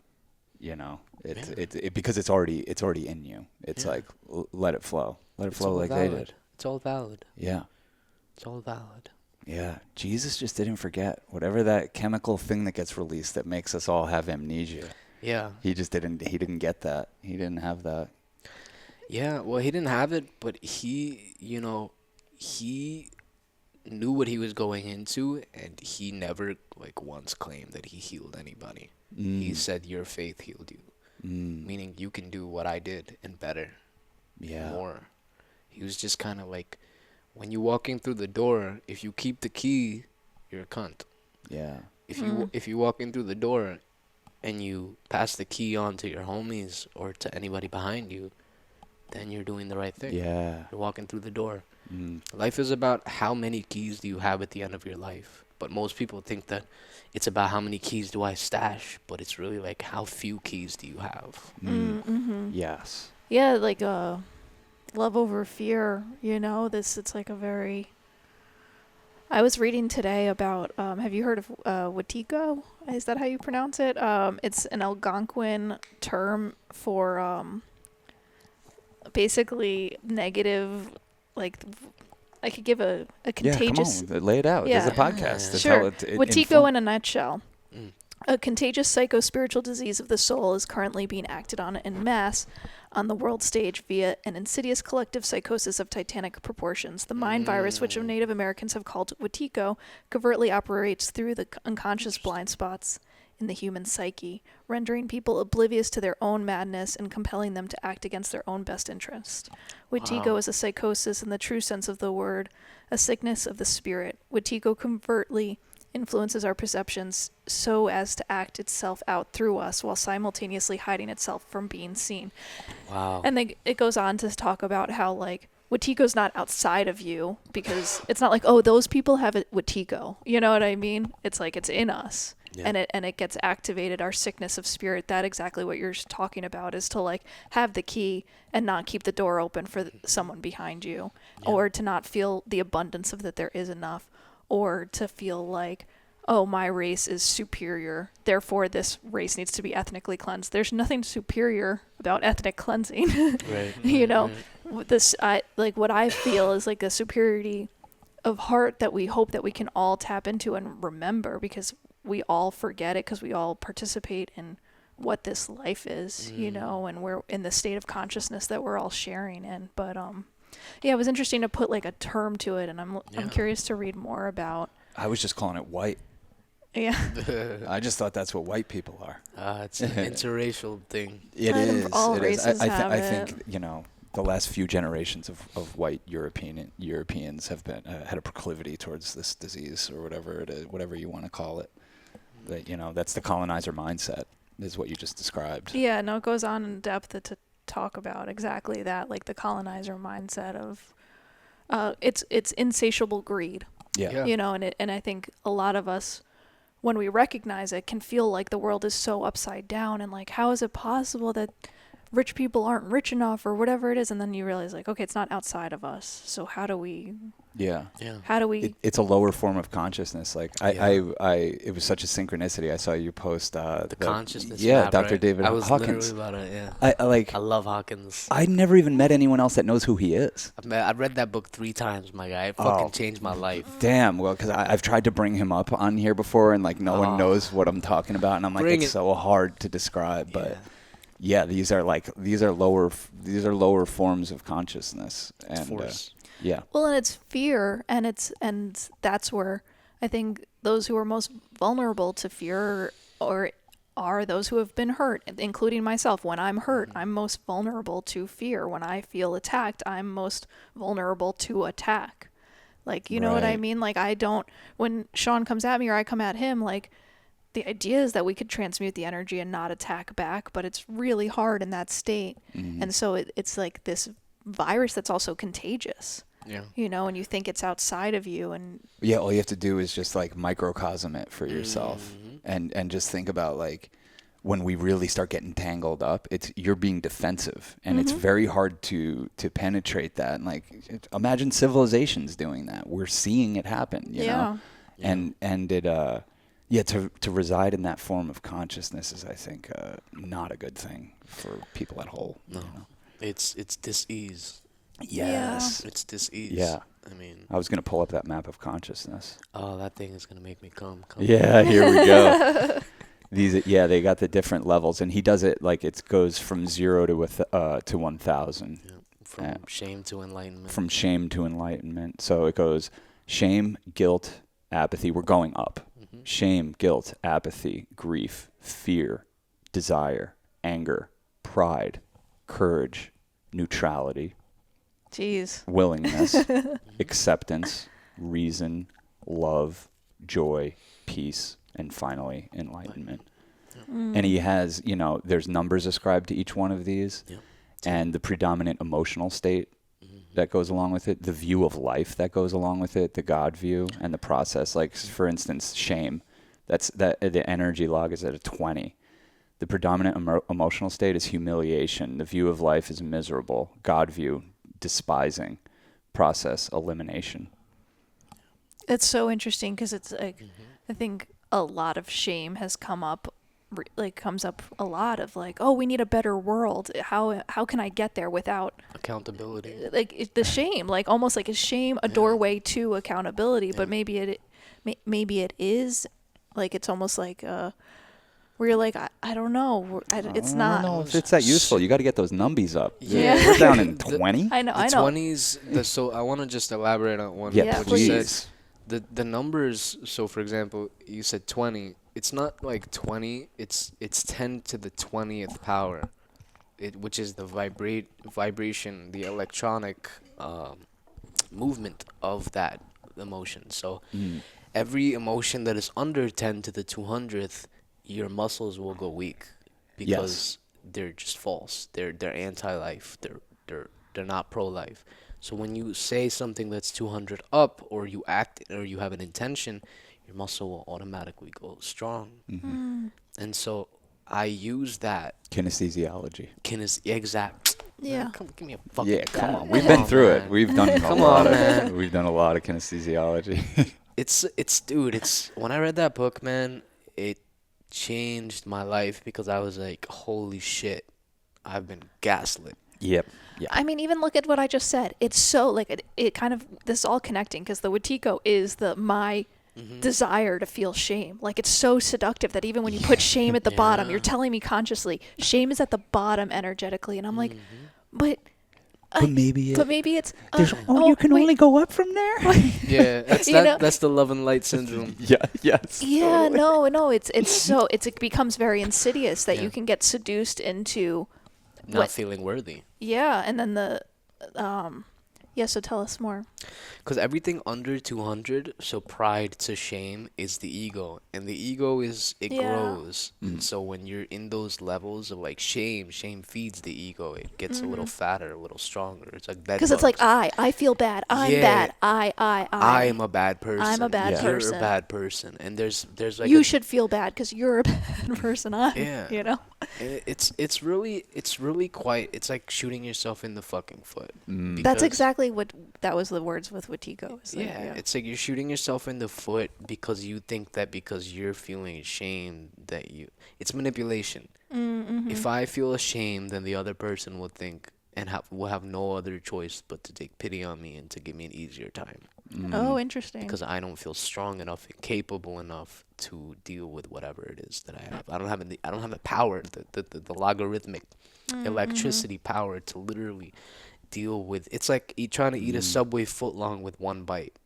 Because it's already in you. It's like let it flow. Let it flow like valid. they did. It's all valid. Yeah. It's all valid. Yeah. Jesus just didn't forget whatever that chemical thing that gets released that makes us all have amnesia. Yeah. He didn't get that. He didn't have that. Yeah, well, he didn't have it, but he knew what he was going into, and he never like once claimed that he healed anybody. He said your faith healed you. Meaning you can do what I did and better. Yeah. More. He was just kind of like, when you're walking through the door, if you keep the key, you're a cunt. Yeah. If you walk in through the door and you pass the key on to your homies or to anybody behind you, then you're doing the right thing. Yeah. You're walking through the door. Life is about how many keys do you have at the end of your life. But most people think that it's about how many keys do I stash, but it's really like how few keys do you have. Yes. Yeah, like love over fear, it's like a very... I was reading today about, have you heard of Wetiko? Is that how you pronounce it? It's an Algonquin term for basically negative, like, I could give a contagious... Yeah, come on, lay it out. Yeah. This is a podcast. That's Sure. how Wetiko in a nutshell. A contagious psycho-spiritual disease of the soul is currently being acted on en masse on the world stage via an insidious collective psychosis of titanic proportions. The mind virus, which Native Americans have called Wetiko, covertly operates through the unconscious blind spots in the human psyche, rendering people oblivious to their own madness and compelling them to act against their own best interest. Wetiko is a psychosis in the true sense of the word, a sickness of the spirit. Wetiko covertly influences our perceptions so as to act itself out through us while simultaneously hiding itself from being seen. Wow. And then it goes on to talk about how, like, Wetiko's not outside of you, because it's not like, oh, those people have it Wetiko. You know what I mean? It's like it's in us. Yeah. And it gets activated, our sickness of spirit. That exactly what you're talking about, is to like have the key and not keep the door open for someone behind you, or to not feel the abundance of that there is enough, or to feel like, oh, my race is superior, therefore this race needs to be ethnically cleansed. There's nothing superior about ethnic cleansing. Right. This, what I feel is like a superiority of heart that we hope that we can all tap into and remember, because we all forget it, because we all participate in what this life is, and we're in the state of consciousness that we're all sharing in. But yeah, it was interesting to put like a term to it, and I'm curious to read more about. I was just calling it white. Yeah. I just thought that's what white people are. It's an interracial thing. It is. All it is. races I have think the last few generations of white Europeans have been had a proclivity towards this disease, or whatever it is, whatever you want to call it. That that's the colonizer mindset, is what you just described. Yeah. No, it goes on in depth to talk about exactly that, like the colonizer mindset of it's insatiable greed. Yeah. And I think a lot of us, when we recognize it, can feel like the world is so upside down, and like, how is it possible that rich people aren't rich enough or whatever it is, and then you realize like, okay, it's not outside of us. So how do we? Yeah. How do we? It's a lower form of consciousness. Like it was such a synchronicity. I saw you post the consciousness. Yeah, map, Dr. right? David I was Hawkins. literally about it. Yeah. I love Hawkins. I never even met anyone else that knows who he is. I've read that book 3 times, my guy. It fucking changed my life. Damn. Well, because I've tried to bring him up on here before, and like no one knows what I'm talking about, and I'm like, it's so hard to describe, but. Yeah, these are lower forms of consciousness, and force. Well, and it's fear, and that's where I think those who are most vulnerable to fear are those who have been hurt, including myself. When I'm hurt, I'm most vulnerable to fear. When I feel attacked, I'm most vulnerable to attack. Like, you know what I mean? Like, when Sean comes at me or I come at him, like, the idea is that we could transmute the energy and not attack back, but it's really hard in that state. Mm-hmm. And so it's like this virus that's also contagious. Yeah. You know, and you think it's outside of you, and all you have to do is just like microcosm it for yourself, and just think about like when we really start getting tangled up, you're being defensive, and it's very hard to penetrate that. And like, imagine civilizations doing that. We're seeing it happen, you know, and it to reside in that form of consciousness is, I think, not a good thing for people at whole. No, you know? It's dis-ease. Yes. Yeah. It's dis-ease. Yeah. I mean, I was going to pull up that map of consciousness. Oh, that thing is going to make me come. Yeah, here we go. They got the different levels, and he does it like it goes from 0 to 1,000. Yeah. From shame to enlightenment. From shame to enlightenment. So it goes shame, guilt, apathy. We're going up. Mm-hmm. Shame, guilt, apathy, grief, fear, desire, anger, pride, courage, neutrality. Jeez. Willingness, acceptance, reason, love, joy, peace, and finally enlightenment. And he has, there's numbers ascribed to each one of these, and the predominant emotional state that goes along with it, the view of life that goes along with it, the God view, and the process. Like, for instance, shame. The energy log is at a 20. The predominant emotional state is humiliation. The view of life is miserable. God view, despising. Process, elimination. It's so interesting because it's like, I think a lot of shame has comes up a lot of like, oh, we need a better world. How can I get there without accountability? Like the shame, like almost like is shame a doorway to accountability? But maybe it is like, it's almost like where you're like, I don't know. It's not. I don't know if it's that useful. You got to get those numbies up. Yeah. We're down in 20. I know. The 20s. So I want to just elaborate on one. Yeah, please. The numbers. So for example, you said 20. It's not like 20. It's 10 to the 20th power. Which is the vibration, the electronic movement of that emotion. So every emotion that is under 10 to the 200th, your muscles will go weak because they're just false. They're anti-life. They're not pro-life. So when you say something that's 200 up, or you act, or you have an intention, your muscle will automatically go strong. And so I use that kinesthesiology. Exact. Yeah. Come give me a fucking. Come on. We've been through it. We've done man. We've done a lot of kinesthesiology. It's when I read that book, man, it changed my life because I was like, holy shit, I've been gaslit. Yep. Yeah. I mean, even look at what I just said. It's so like it kind of, this is all connecting because the Wetiko is my desire to feel shame. Like, it's so seductive that even when you put shame at the bottom, you're telling me consciously shame is at the bottom energetically, and I'm like, but maybe it's you can only go up from there. Yeah, that's the love and light syndrome. Yes. Yeah, totally. No, it becomes very insidious that you can get seduced into not feeling worthy. Yeah, and then Yeah, so tell us more. Because everything under 200, so pride to shame, is the ego. And the ego it Yeah. grows. And so when you're in those levels of like shame feeds the ego. It gets a little fatter, a little stronger. It's like bed Because it's like bugs. I feel bad. I'm Yeah, bad. I. I am a bad I'm a person. bad Yeah. You're a person. bad person. And there's like You a, should feel bad because you're a bad person. yeah. You know? And it's really quite, it's like shooting yourself in the fucking foot. Mm. That's Because exactly what that was the words with Watigo. yeah, it's like you're shooting yourself in the foot because you think that because you're feeling ashamed that it's manipulation. If I feel ashamed, then the other person will think and will have no other choice but to take pity on me and to give me an easier time Oh, interesting. because I don't feel strong enough and capable enough to deal with whatever it is that I have. I don't have the power, the logarithmic electricity power to literally deal with. It's like trying to eat a Subway footlong with one bite.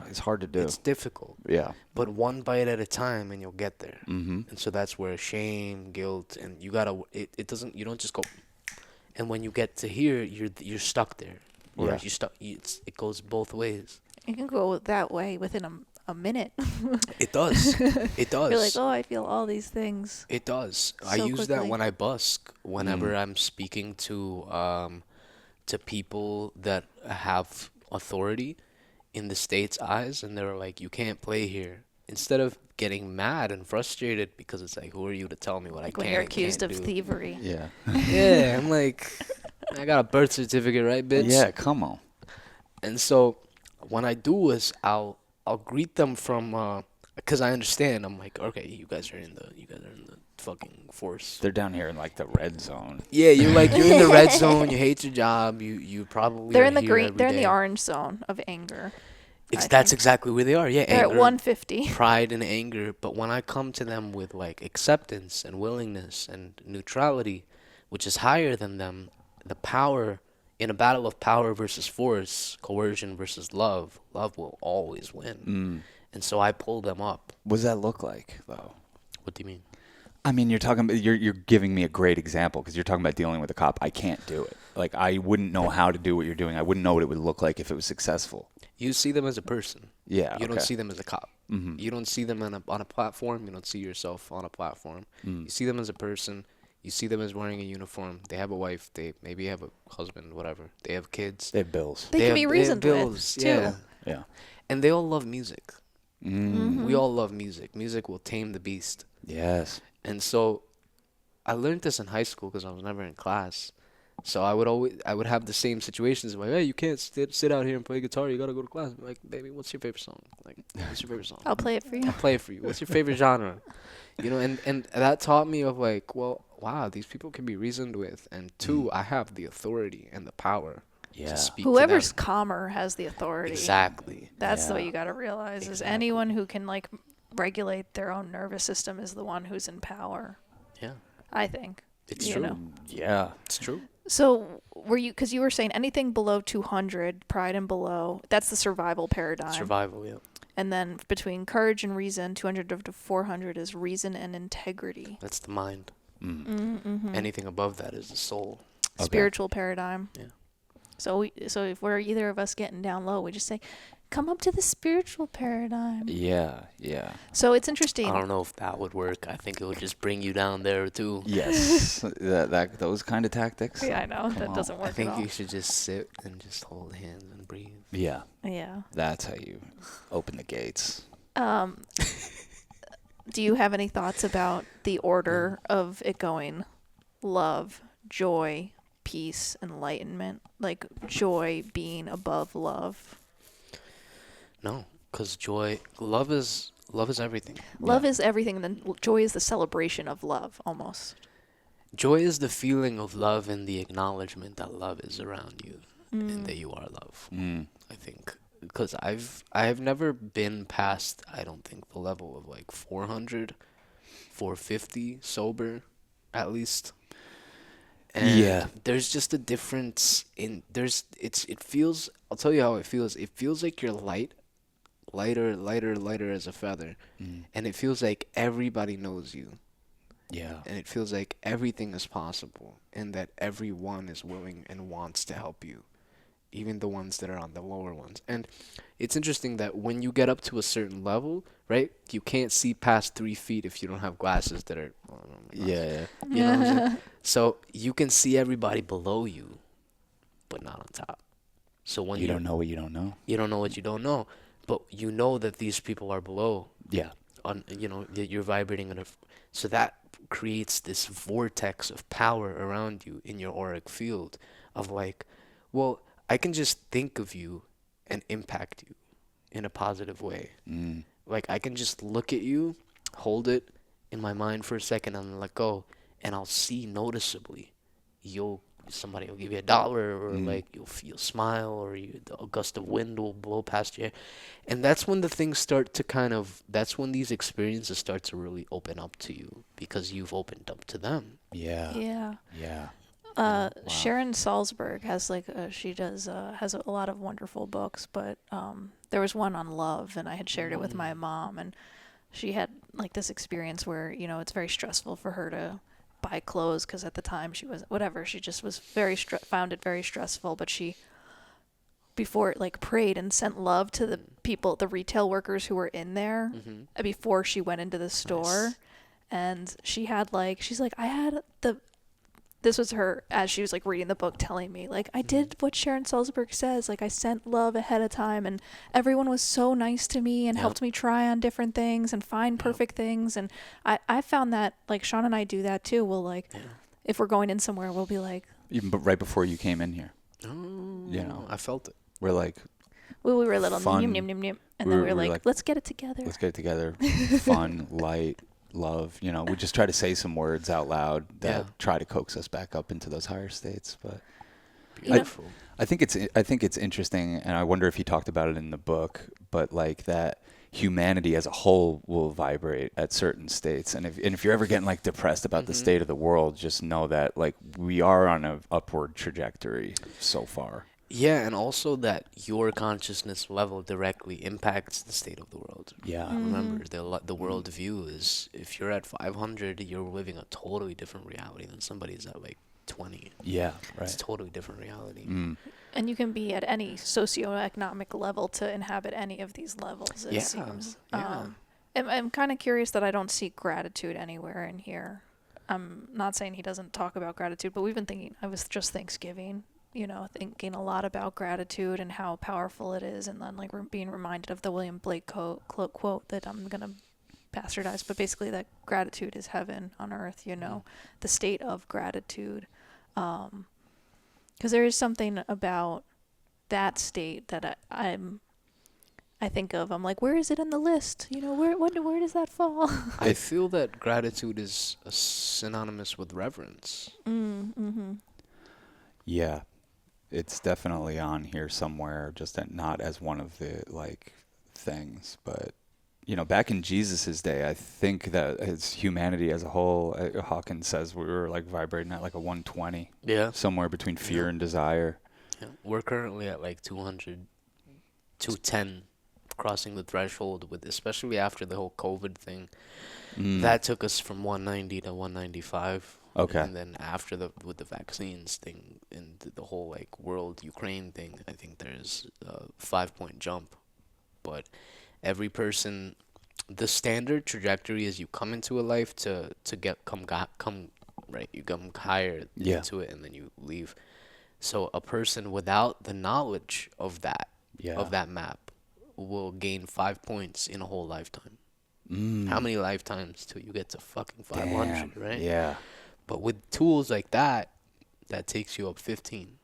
It's hard to do. It's difficult, Yeah. but one bite at a time, and you'll get there. Mm-hmm. And so that's where shame, guilt, and you gotta. It doesn't. You don't just go. And when you get to here, you're stuck there, or Yeah. you stuck. It goes both ways. It can go that way within a minute. It does. It does. You're like, oh, I feel all these things. It does. I So use that quickly. when I busk. Whenever I'm speaking to people that have authority in the state's eyes, and they're like, "You can't play here." Instead of getting mad and frustrated because it's like, "Who are you to tell me what I Like when can you're and accused can't of do?" thievery. Yeah. Yeah, I'm like, I got a birth certificate, right, bitch? Yeah, come on. And so what I do is I'll greet them from because I understand. I'm like, okay, you guys are in the fucking force. They're down here in like the red zone. Yeah, you're in the red zone. You hate your job. You probably They're are in the here green. every They're in the day. orange zone of anger. That's exactly where they are. Yeah, They're at anger, 150. pride, and anger. But when I come to them with like acceptance and willingness and neutrality, which is higher than them, the power in a battle of power versus force, coercion versus love, love will always win. And so I pull them up. What does that look like, though? What do you mean? I mean, you're giving me a great example because you're talking about dealing with a cop. I can't do it. Like, I wouldn't know how to do what you're doing. I wouldn't know what it would look like if it was successful. You see them as a person. Yeah. You don't okay. see them as a cop. You don't see them on a platform. You don't see yourself on a platform. You see them as a person. You see them as wearing a uniform. They have a wife. They maybe have a husband, whatever. They have kids. They have bills. They can be they have reasoned bills. with, too. Yeah. Yeah. And they all love music. Mm-hmm. We all love music. Music will tame the beast. Yes. And so I learned this in high school because I was never in class. So I would have the same situations like, hey, you can't sit out here and play guitar. You gotta go to class. I'm like, baby, what's your favorite song? Like, what's your favorite song? I'll play it for you. I'll play it for you. What's your favorite genre? And that taught me of like, well, wow, these people can be reasoned with, and two, I have the authority and the power Yeah. to speak Whoever's to them. calmer has the authority. Exactly. That's Yeah. what you got to realize. Is Exactly. anyone who can like regulate their own nervous system is the one who's in power. Yeah, I think. it's You true. know. Yeah. It's true. So because you were saying anything below 200, pride and below, that's the survival paradigm. Survival. Yeah, And then between courage and reason, 200 to 400 is reason and integrity. that's the mind. Mm-hmm. Anything above that is the soul. Okay. Spiritual paradigm. Yeah. So if we're either of us getting down low, we just say, come up to the spiritual paradigm. Yeah. Yeah. So it's interesting. I don't know if that would work. I think it would just bring you down there too. Yes. Those kind of tactics. Yeah, I know. Come That on. doesn't work I think at all. you should just sit and just hold hands and breathe. Yeah. Yeah. That's how you open the gates. Do you have any thoughts about the order of it going? Love, joy, peace, enlightenment. Like joy being above love. No, because love is everything. Love is everything, and then joy is the celebration of love, almost. Joy is the feeling of love and the acknowledgement that love is around you and that you are love. I think because I've never been past, I don't think, the level of like 400, 450 sober, at least. And Yeah. there's just a difference it feels, I'll tell you how it feels. It feels like you're lighter as a feather. And it feels like everybody knows you. Yeah. And it feels like everything is possible and that everyone is willing and wants to help you. even the ones that are on the lower ones. And it's interesting that when you get up to a certain level, right, you can't see past 3 feet if you don't have glasses that are, oh, no, my glasses. Yeah. You know what I'm saying? So you can see everybody below you, but not on top. So when You don't know what you don't know. you don't know what you don't know, but you know that these people are below. Yeah. On, you know, that you're vibrating on a, so that creates this vortex of power around you in your auric field of like, well, I can just think of you and impact you in a positive way. Mm. Like I can just look at you, hold it in my mind for a second and let go, and I'll see noticeably somebody will give you $1, or like you'll smile, or a gust of wind will blow past you, and that's when the things start to that's when these experiences start to really open up to you because you've opened up to them. Yeah. Yeah. Yeah. Wow. Sharon Salzberg has she does has a lot of wonderful books, but there was one on love, and I had shared it with my mom, and she had like this experience where it's very stressful for her to buy clothes because at the time she was whatever, she just was found it very stressful, but she before like prayed and sent love to the people, the retail workers who were in there before she went into the store. Nice. And she's like, this was her as she was like reading the book telling me like I did what Sharon Salzberg says, like I sent love ahead of time and everyone was so nice to me and helped me try on different things and find perfect things, and I found that like Sean and I do that too. We'll like if we're going in somewhere we'll be like, even right before you came in here, I felt it. We're like, we were a little nim, nim, nim, nim, and then we were like, let's get it together. Let's get it together. Fun, light, love. We just try to say some words out loud that try to coax us back up into those higher states. But beautiful. I think it's interesting, and I wonder if he talked about it in the book. But like that, humanity as a whole will vibrate at certain states, and if you're ever getting like depressed about the state of the world, just know that like we are on an upward trajectory so far. Yeah, and also that your consciousness level directly impacts the state of the world. Yeah. Remember, the world view is, if you're at 500, you're living a totally different reality than somebody who's at like 20. Yeah, right. It's a totally different reality. And you can be at any socioeconomic level to inhabit any of these levels, it seems. Yeah. I'm kind of curious that I don't see gratitude anywhere in here. I'm not saying he doesn't talk about gratitude, but we've been thinking, I was just Thanksgiving, thinking a lot about gratitude and how powerful it is, and then like being reminded of the William Blake quote that I'm going to bastardize, but basically that gratitude is heaven on earth, the state of gratitude. Because there is something about that state that I think of. I'm like, where is it in the list? Where does that fall? I feel that gratitude is synonymous with reverence. Yeah. It's definitely on here somewhere, just not as one of the like things. But back in Jesus's day, I think that as humanity as a whole, Hawkins says we were like vibrating at like a 120. Yeah. Somewhere between fear and desire. Yeah. We're currently at like 200, 210, crossing the threshold especially after the whole COVID thing. That took us from 190 to 195. Okay. And then after with the vaccines thing and the whole like world Ukraine thing, I think there's a 5-point jump. But every person, the standard trajectory is you come into a life to come right, you come higher into it and then you leave. So a person without the knowledge of that map will gain 5 points in a whole lifetime. How many lifetimes till you get to fucking 500, right? Yeah. But with tools like that takes you up 15,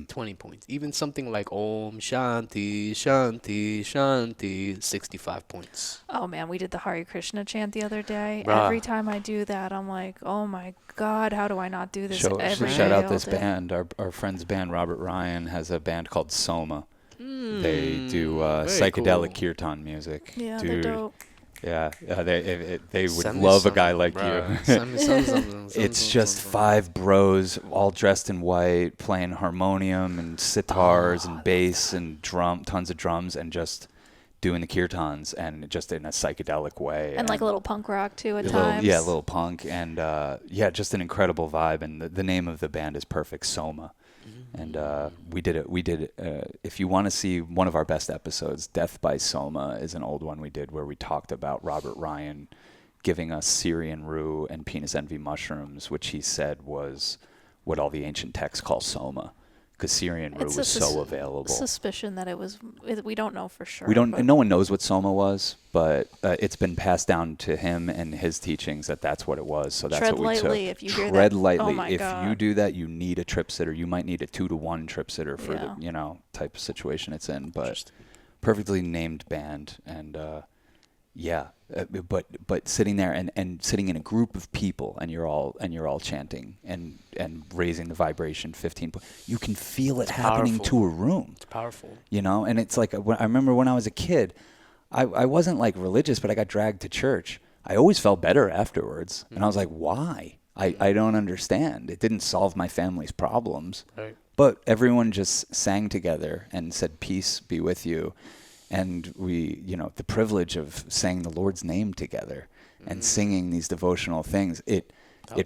20 points. Even something like Om Shanti, Shanti, Shanti, 65 points. Oh, man, we did the Hare Krishna chant the other day. Bruh. Every time I do that, I'm like, oh, my God, how do I not do this every day? Shout out this band. Our friend's band, Robert Ryan, has a band called Soma. They do psychedelic kirtan music. Yeah, dude. they're dope. Yeah, they would love a guy like you. It's just 5 bros all dressed in white, playing harmonium and sitars and bass and tons of drums, and just doing the kirtans, and just in a psychedelic way. And like a little punk rock too at times. Yeah, a little punk, and just an incredible vibe. And the name of the band is Perfect Soma. And we did it. If you want to see one of our best episodes, Death by Soma is an old one we did where we talked about Robert Ryan giving us Syrian rue and penis envy mushrooms, which he said was what all the ancient texts call Soma, because Syrian rue was so available. Suspicion that we don't know for sure. No one knows what Soma was, but it's been passed down to him and his teachings that's what it was. So that's what we took. Tread lightly if you hear that. Tread lightly. Oh my if God. you do that, you need a trip sitter. You might need a 2-to-1 trip sitter for the type of situation it's in. But perfectly named band, and but sitting there and sitting in a group of people, and you're all chanting and raising the vibration 15. You can feel it happening to a room. It's powerful. And it's like I remember when I was a kid, I wasn't like religious, but I got dragged to church. I always felt better afterwards, and I was like, why? I don't understand. It didn't solve my family's problems, right. But everyone just sang together and said, "Peace be with you." And we, the privilege of saying the Lord's name together and singing these devotional things, it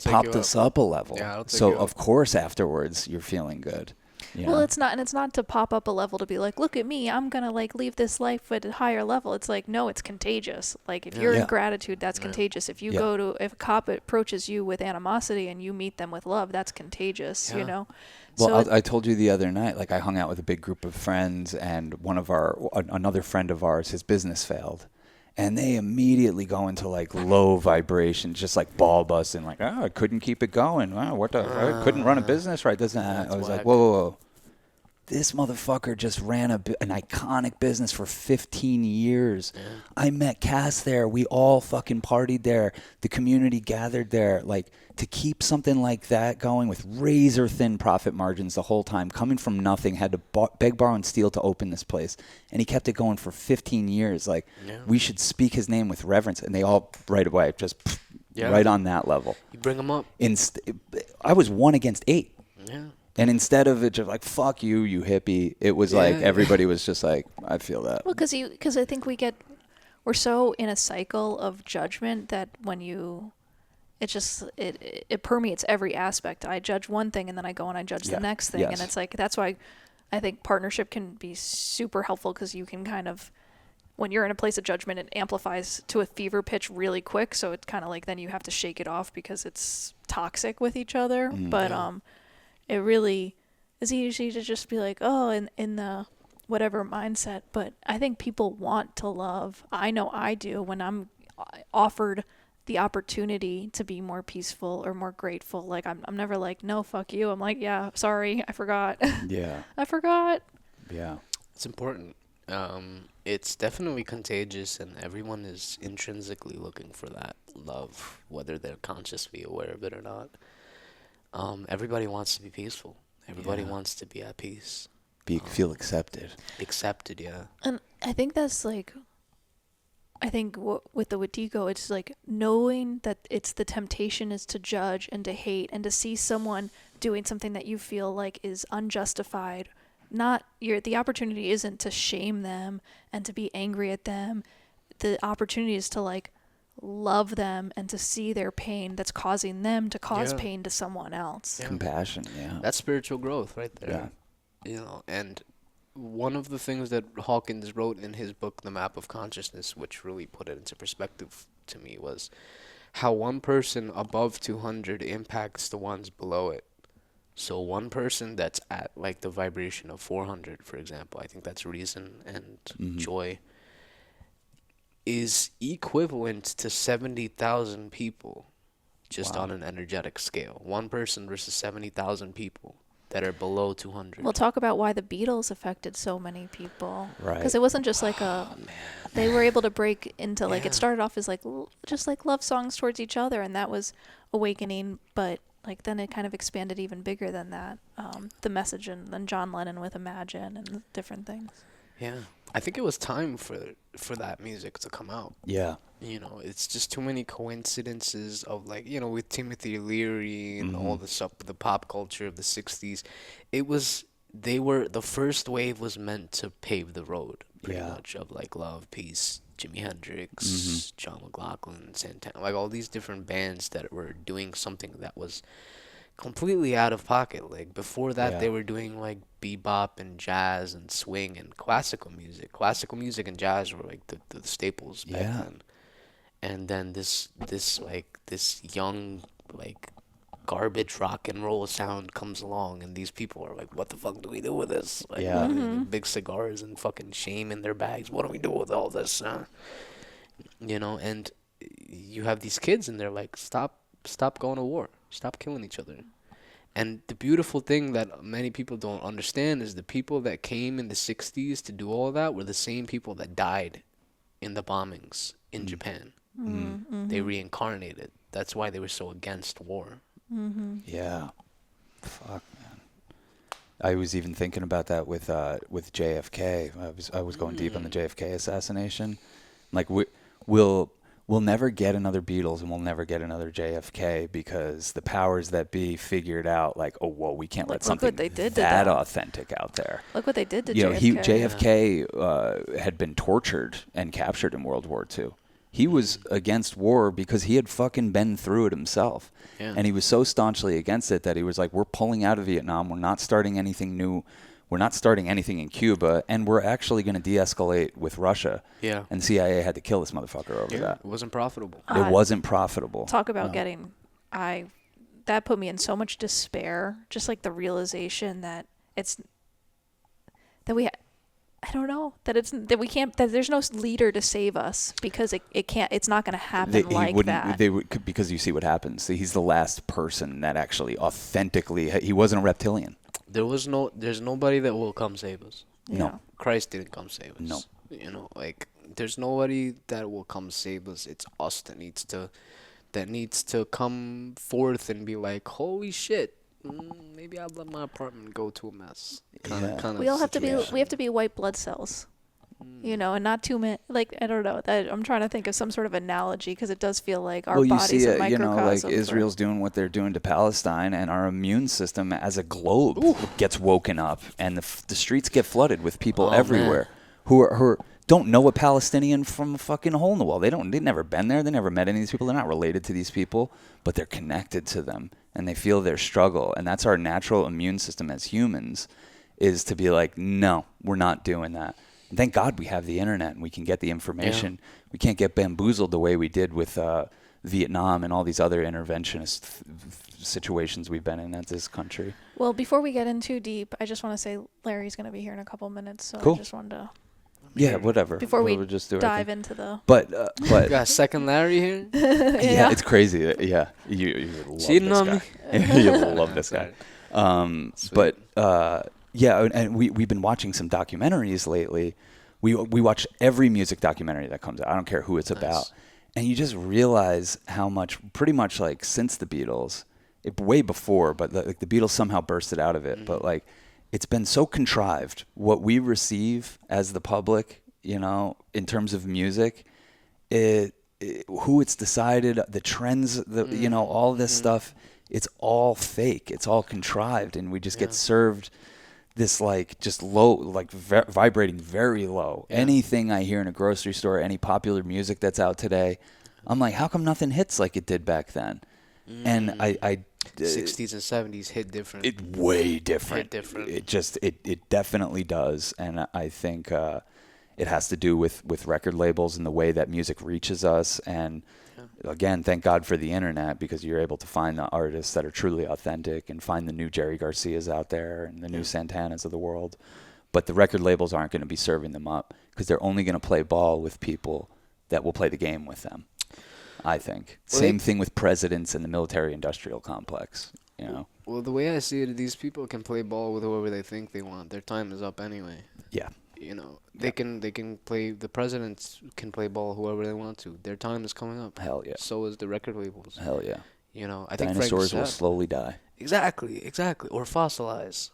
popped us up a level. Yeah, so of course afterwards you're feeling good. Well, it's not to pop up a level to be like, look at me, I'm gonna like leave this life at a higher level. It's like, no, it's contagious. Like if you're in gratitude, that's contagious. If you if a cop approaches you with animosity and you meet them with love, that's contagious. Well, so I told you the other night, like I hung out with a big group of friends, and another friend of ours, his business failed. And they immediately go into like low vibrations, just like ball busting, like, I couldn't keep it going. Wow, I couldn't run a business right. I was like, whoa. This motherfucker just ran an iconic business for 15 years. Yeah. I met Cass there. We all fucking partied there. The community gathered there. Like, to keep something like that going with razor thin profit margins the whole time, coming from nothing, had to beg, borrow, and steal to open this place. And he kept it going for 15 years. Like, we should speak his name with reverence. And they all, right away, just right on that level. You bring them up. I was 1 against 8. Yeah. And instead of it just like, fuck you, you hippie, it was like everybody was just like, I feel that. Well, because I think we're so in a cycle of judgment that when it permeates every aspect. I judge one thing and then I go and I judge the next thing. And it's like, that's why I think partnership can be super helpful, because you can kind of, when you're in a place of judgment, it amplifies to a fever pitch really quick. So it's kind of like then you have to shake it off because it's toxic with each other. It really is easy to just be like, oh, in the whatever mindset. But I think people want to love. I know I do when I'm offered the opportunity to be more peaceful or more grateful. Like I'm never like, no, fuck you. I'm like, yeah, sorry, I forgot. Yeah. I forgot. Yeah. It's important. It's definitely contagious, and everyone is intrinsically looking for that love, whether they're consciously aware of it or not. Everybody wants to be peaceful. Everybody wants to be at peace. Feel accepted. Accepted, yeah. And I think that's like, with the Wetiko, it's like knowing that the temptation is to judge and to hate and to see someone doing something that you feel like is unjustified. The opportunity isn't to shame them and to be angry at them. The opportunity is to like love them and to see their pain that's causing them to cause pain to someone else. Yeah. Compassion, That's spiritual growth right there. Yeah. And one of the things that Hawkins wrote in his book, The Map of Consciousness, which really put it into perspective to me, was how one person above 200 impacts the ones below it. So one person that's at like the vibration of 400, for example, I think that's reason and joy, is equivalent to 70,000 people just on an energetic scale. One person versus 70,000 people that are below 200. We'll talk about why the Beatles affected so many people. Right. Because it wasn't just like they were able to break into like, it started off as like just like love songs towards each other, and that was awakening, but like then it kind of expanded even bigger than that. The message, and then John Lennon with Imagine and different things. Yeah. I think it was time for that music to come out. Yeah. It's just too many coincidences of like, with Timothy Leary and all the stuff, the pop culture of the 60s. The first wave was meant to pave the road pretty much of like love, peace, Jimi Hendrix, John McLaughlin, Santana, like all these different bands that were doing something that was completely out of pocket. Like before that, Yeah. they were doing like bebop and jazz and swing and classical music. Classical music and jazz were like the staples back Yeah. then. And then this young like garbage rock and roll sound comes along, and these people are like, "What the fuck do we do with this?" Like, Yeah. big cigars and fucking shame in their bags. What do we do with all this? And you have these kids, and they're like, "Stop going to war. Stop killing each other." And the beautiful thing that many people don't understand is the people that came in the 60s to do all that were the same people that died in the bombings in Japan. They reincarnated. That's why they were so against war. Yeah. Fuck, man. I was even thinking about that with JFK. I was going deep on the JFK assassination. Like we'll never get another Beatles and we'll never get another JFK because the powers that be figured out like, oh whoa, we can't let Look what something they did to that them. authentic out there. Look what they did to You know, JFK. JFK had been tortured and captured in World War II. He was against war because he had fucking been through it himself. Yeah. And he was so staunchly against it that he was like, we're pulling out of Vietnam. We're not starting anything new. We're not starting anything in Cuba. And we're actually going to de-escalate with Russia. Yeah. And CIA had to kill this motherfucker over Yeah, that. it wasn't profitable. It wasn't profitable. Talk about that put me in so much despair. Just like the realization that I don't know, that we can't, that there's no leader to save us because it's not going to happen that. Because you see what happens. See, he's the last person that actually authentically, he wasn't a reptilian. There's nobody that will come save us. Yeah. No. Christ didn't come save us. No. Like there's nobody that will come save us. It's us that needs to come forth and be like, holy shit, maybe I'll let my apartment go to a mess. We all have to be white blood cells, and not too many. Like I don't know. I'm trying to think of some sort of analogy because it does feel like our bodies are microcosm. Like Israel's doing what they're doing to Palestine, and our immune system as a globe gets woken up, and the streets get flooded with people everywhere who don't know a Palestinian from a fucking hole in the wall. They've never been there. They never met any of these people. They're not related to these people, but they're connected to them, and they feel their struggle. And that's our natural immune system as humans, is to be like, no, we're not doing that. And thank God we have the internet and we can get the information. Yeah. We can't get bamboozled the way we did with Vietnam and all these other interventionist situations we've been in at this country. Well, before we get in too deep, I just want to say Larry's going to be here in a couple minutes, so cool. I just wanted to... Yeah, whatever. Before we we'll just do dive into the... But you got a second Larry here? Yeah, it's crazy. Yeah, you love cheating this on guy. me? You love this guy. Yeah, and we've been watching some documentaries lately. We watch every music documentary that comes out. I don't care who it's about. And you just realize how much, pretty much like since the Beatles, way before, but the Beatles somehow bursted out of it. But like, it's been so contrived. What we receive as the public, in terms of music, who it's decided, the trends, all this stuff, it's all fake. It's all contrived, and we just get served this like just low, like vibrating very low. Yeah. Anything I hear in a grocery store, any popular music that's out today, I'm like, how come nothing hits like it did back then? And I 60s and 70s hit different. It way different. Hit different. It definitely does, and I think it has to do with record labels and the way that music reaches us. And again, thank God for the internet, because you're able to find the artists that are truly authentic and find the new Jerry Garcias out there and the new Santanas of the world. But the record labels aren't going to be serving them up because they're only going to play ball with people that will play the game with them. I think. Well, same thing with presidents and the military-industrial complex. Well, the way I see it, these people can play ball with whoever they think they want. Their time is up anyway. Yeah. They can play. The presidents can play ball whoever they want to. Their time is coming up. Hell yeah. So is the record labels. Hell yeah. I think dinosaurs will slowly die. Exactly, or fossilize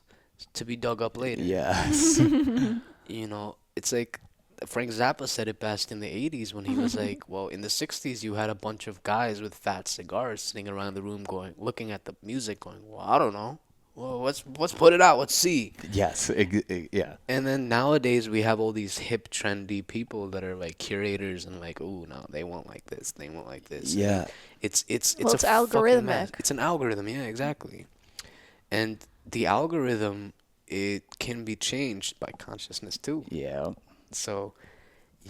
to be dug up later. Yes. It's like Frank Zappa said it best in the 80s when he was like, well, in the 60s you had a bunch of guys with fat cigars sitting around the room looking at the music going, well, I don't know. well, let's put it out. Let's see. Yes, yeah. And then nowadays we have all these hip, trendy people that are like curators and like, oh no, they won't like this, they won't like this, and Yeah, it's Well, a it's fucking mess. algorithmic. It's an algorithm, yeah, exactly. And the algorithm, it can be changed by consciousness too. yeah, So,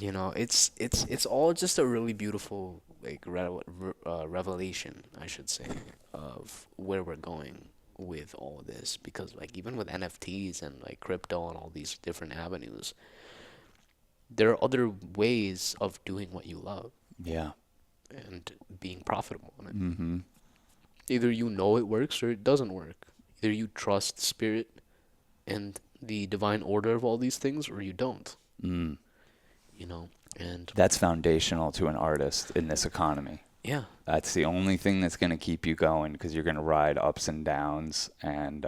it's all just a really beautiful like revelation, I should say, of where we're going with all of this. Because like even with NFTs and like crypto and all these different avenues, there are other ways of doing what you love yeah. and being profitable in it. Mm-hmm. Either you know it works or it doesn't work. Either you trust spirit and the divine order of all these things, or you don't. Mm. You know, and That's foundational to an artist in this economy. yeah, That's the only thing that's going to keep you going, because you're going to ride ups and downs, and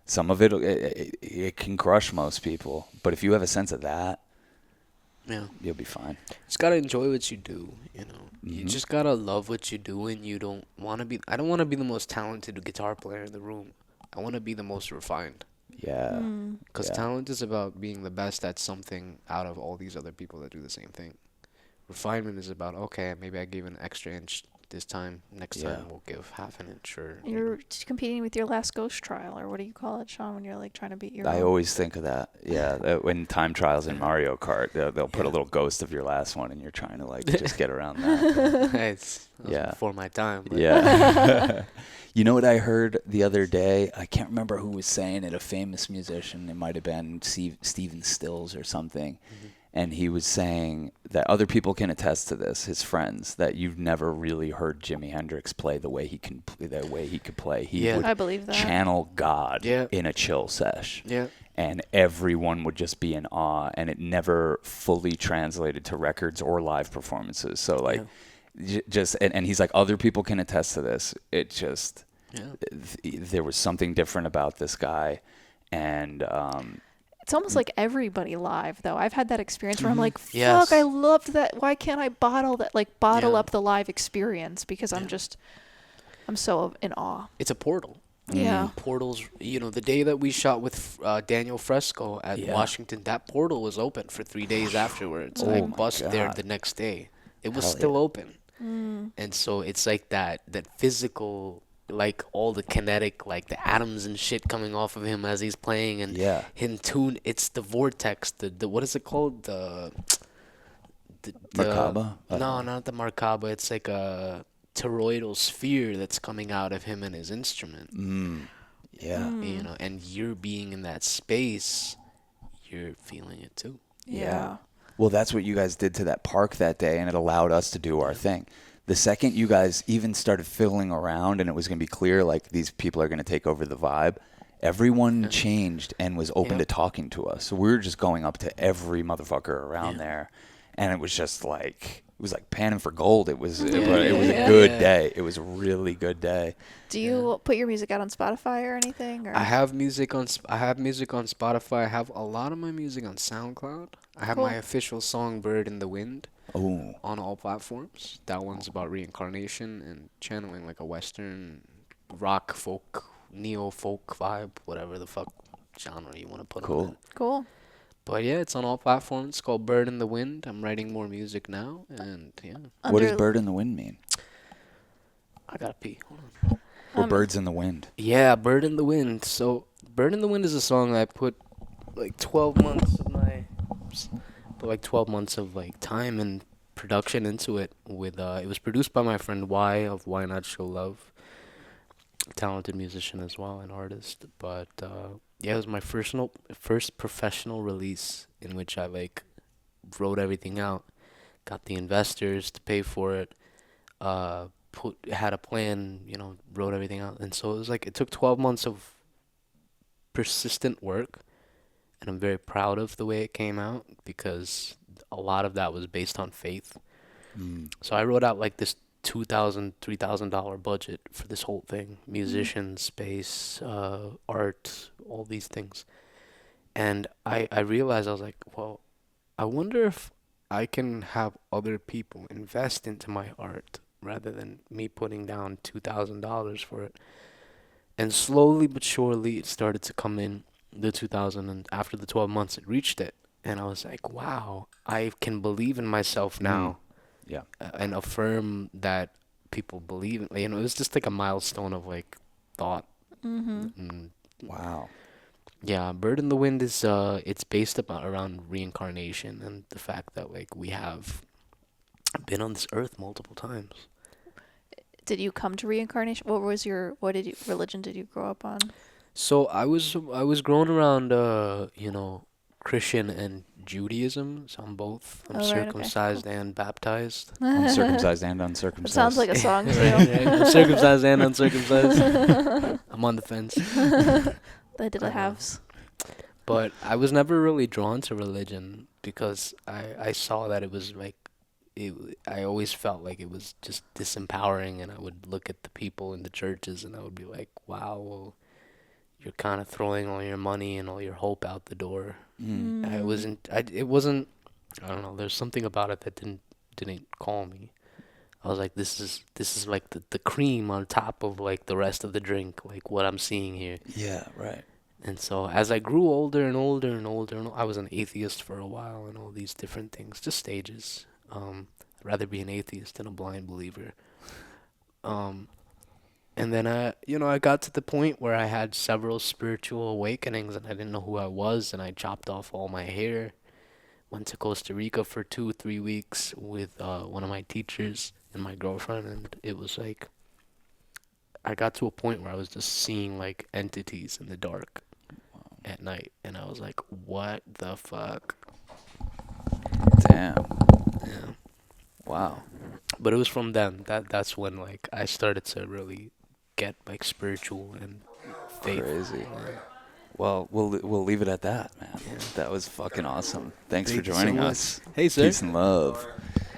some of it can crush most people. But if you have a sense of that, yeah. you'll be fine. Just gotta enjoy what you do, you know. You Mm-hmm. just gotta love what you do, and you don't wanna be. I don't wanna be the most talented guitar player in the room. I wanna be the most refined. Yeah, Mm. Because yeah, talent is about being the best at something out of all these other people that do the same thing. Refinement is about, okay, maybe I gave an extra inch this time. Next yeah. time we'll give half an inch, or You're competing with your last ghost trial, or what do you call it, Sean, when you're like trying to beat your I own? always think of that. Yeah, when time trials in Mario Kart, they'll put a Yeah. little ghost of your last one, and you're trying to like just get around that. it's that was Yeah. before my time. But Yeah. You know what I heard the other day? I can't remember who was saying it, a famous musician. It might have been Stephen Stills or something. Mhm. And he was saying that other people can attest to this, his friends, that you've never really heard Jimi Hendrix play the way he could play. He Yeah. would I believe that. channel God Yeah. in a chill sesh. Yeah. And everyone would just be in awe, and it never fully translated to records or live performances. So like just and he's like, other people can attest to this. It just Yeah. there was something different about this guy, and It's almost like everybody live, though. I've had that experience where I'm like, fuck, Yes. I loved that. Why can't I bottle that? Like, bottle Yeah. up the live experience because Yeah. I'm so in awe. It's a portal. Yeah. Portals, the day that we shot with Daniel Fresco at Yeah. Washington, that portal was open for 3 days afterwards. I Oh my bust there God. the next day. It was Hell still yeah. open. Mm. And so it's like that physical, like all the kinetic, like the atoms and shit coming off of him as he's playing, and Yeah. him tune. It's the vortex, the what is it called? The Merkaba? No, not the Merkaba. It's like a toroidal sphere that's coming out of him and his instrument. Yeah. And you're being in that space, you're feeling it too. Yeah. Well, that's what you guys did to that park that day, and it allowed us to do our thing. The second you guys even started fiddling around and it was going to be clear, like, these people are going to take over the vibe, everyone changed and was open to talking to us. So we were just going up to every motherfucker around there, and it was just like, it was like panning for gold. It was a good day. It was a really good day. Do you put your music out on Spotify or anything? Or? I have music on Spotify. I have a lot of my music on SoundCloud. I have Cool. my official song "Bird in the Wind" Oh, on all platforms. That one's about reincarnation and channeling like a Western rock, folk, neo folk vibe, whatever the fuck genre you want to put on cool. it. Cool. But yeah, it's on all platforms. It's called "Bird in the Wind." I'm writing more music now, and yeah, What does Under- bird in the wind mean? I gotta pee. Hold on. Or birds in the wind? Yeah, "Bird in the Wind." So, "Bird in the Wind" is a song I put like 12 months of like time and production into it. It was produced by my friend Y of Why Not Show Love, talented musician as well, an artist. But yeah, it was my first professional release in which I like wrote everything out, got the investors to pay for it, had a plan, wrote everything out. And so it was like, it took 12 months of persistent work, and I'm very proud of the way it came out because a lot of that was based on faith. So I wrote out like this $2,000, $3,000 budget for this whole thing: musicians, space, art, all these things. And I realized, I was like, well, I wonder if I can have other people invest into my art rather than me putting down $2,000 for it. And slowly but surely, it started to come in the 2000, and after the 12 months, it reached it. And I was like, wow, I can believe in myself Mm. now, Yeah. and affirm that people believe in. You know, it was just like a milestone of like thought. Mm-hmm. Mm, Wow. yeah, Bird in the Wind is it's based about around reincarnation and the fact that like we have been on this earth multiple times. Did you come to reincarnation? What religion did you grow up on? So I was growing around Christian and Judaism. So I'm both. I'm Oh, right, okay, cool. circumcised and baptized. I'm circumcised and It sounds like uncircumcised. a song too. Right, right. I'm circumcised and uncircumcised. I'm on the fence. They did a Uh, halves. but I was never really drawn to religion because I saw that it was like I always felt like it was just disempowering, and I would look at the people in the churches and I would be like, wow, well, you're kind of throwing all your money and all your hope out the door. Mm. It wasn't, I don't know, there's something about it that didn't call me. I was like, this is like the cream on top of like the rest of the drink, like what I'm seeing here. Yeah, right. And so as I grew older and older and older, and I was an atheist for a while and all these different things, just stages. I'd rather be an atheist than a blind believer. Um, and then I got to the point where I had several spiritual awakenings and I didn't know who I was, and I chopped off all my hair. Went to Costa Rica for 2 3 weeks with one of my teachers and my girlfriend, and it was like I got to a point where I was just seeing like entities in the dark at night, and I was like, what the fuck? Damn. Yeah. Wow. But it was from then that's when like I started to really get like spiritual and faith. Crazy. Yeah. Well, we'll leave it at that, man. Yeah. That was fucking awesome. Thanks for Thank you so joining much. us. Hey, sir. Peace and love.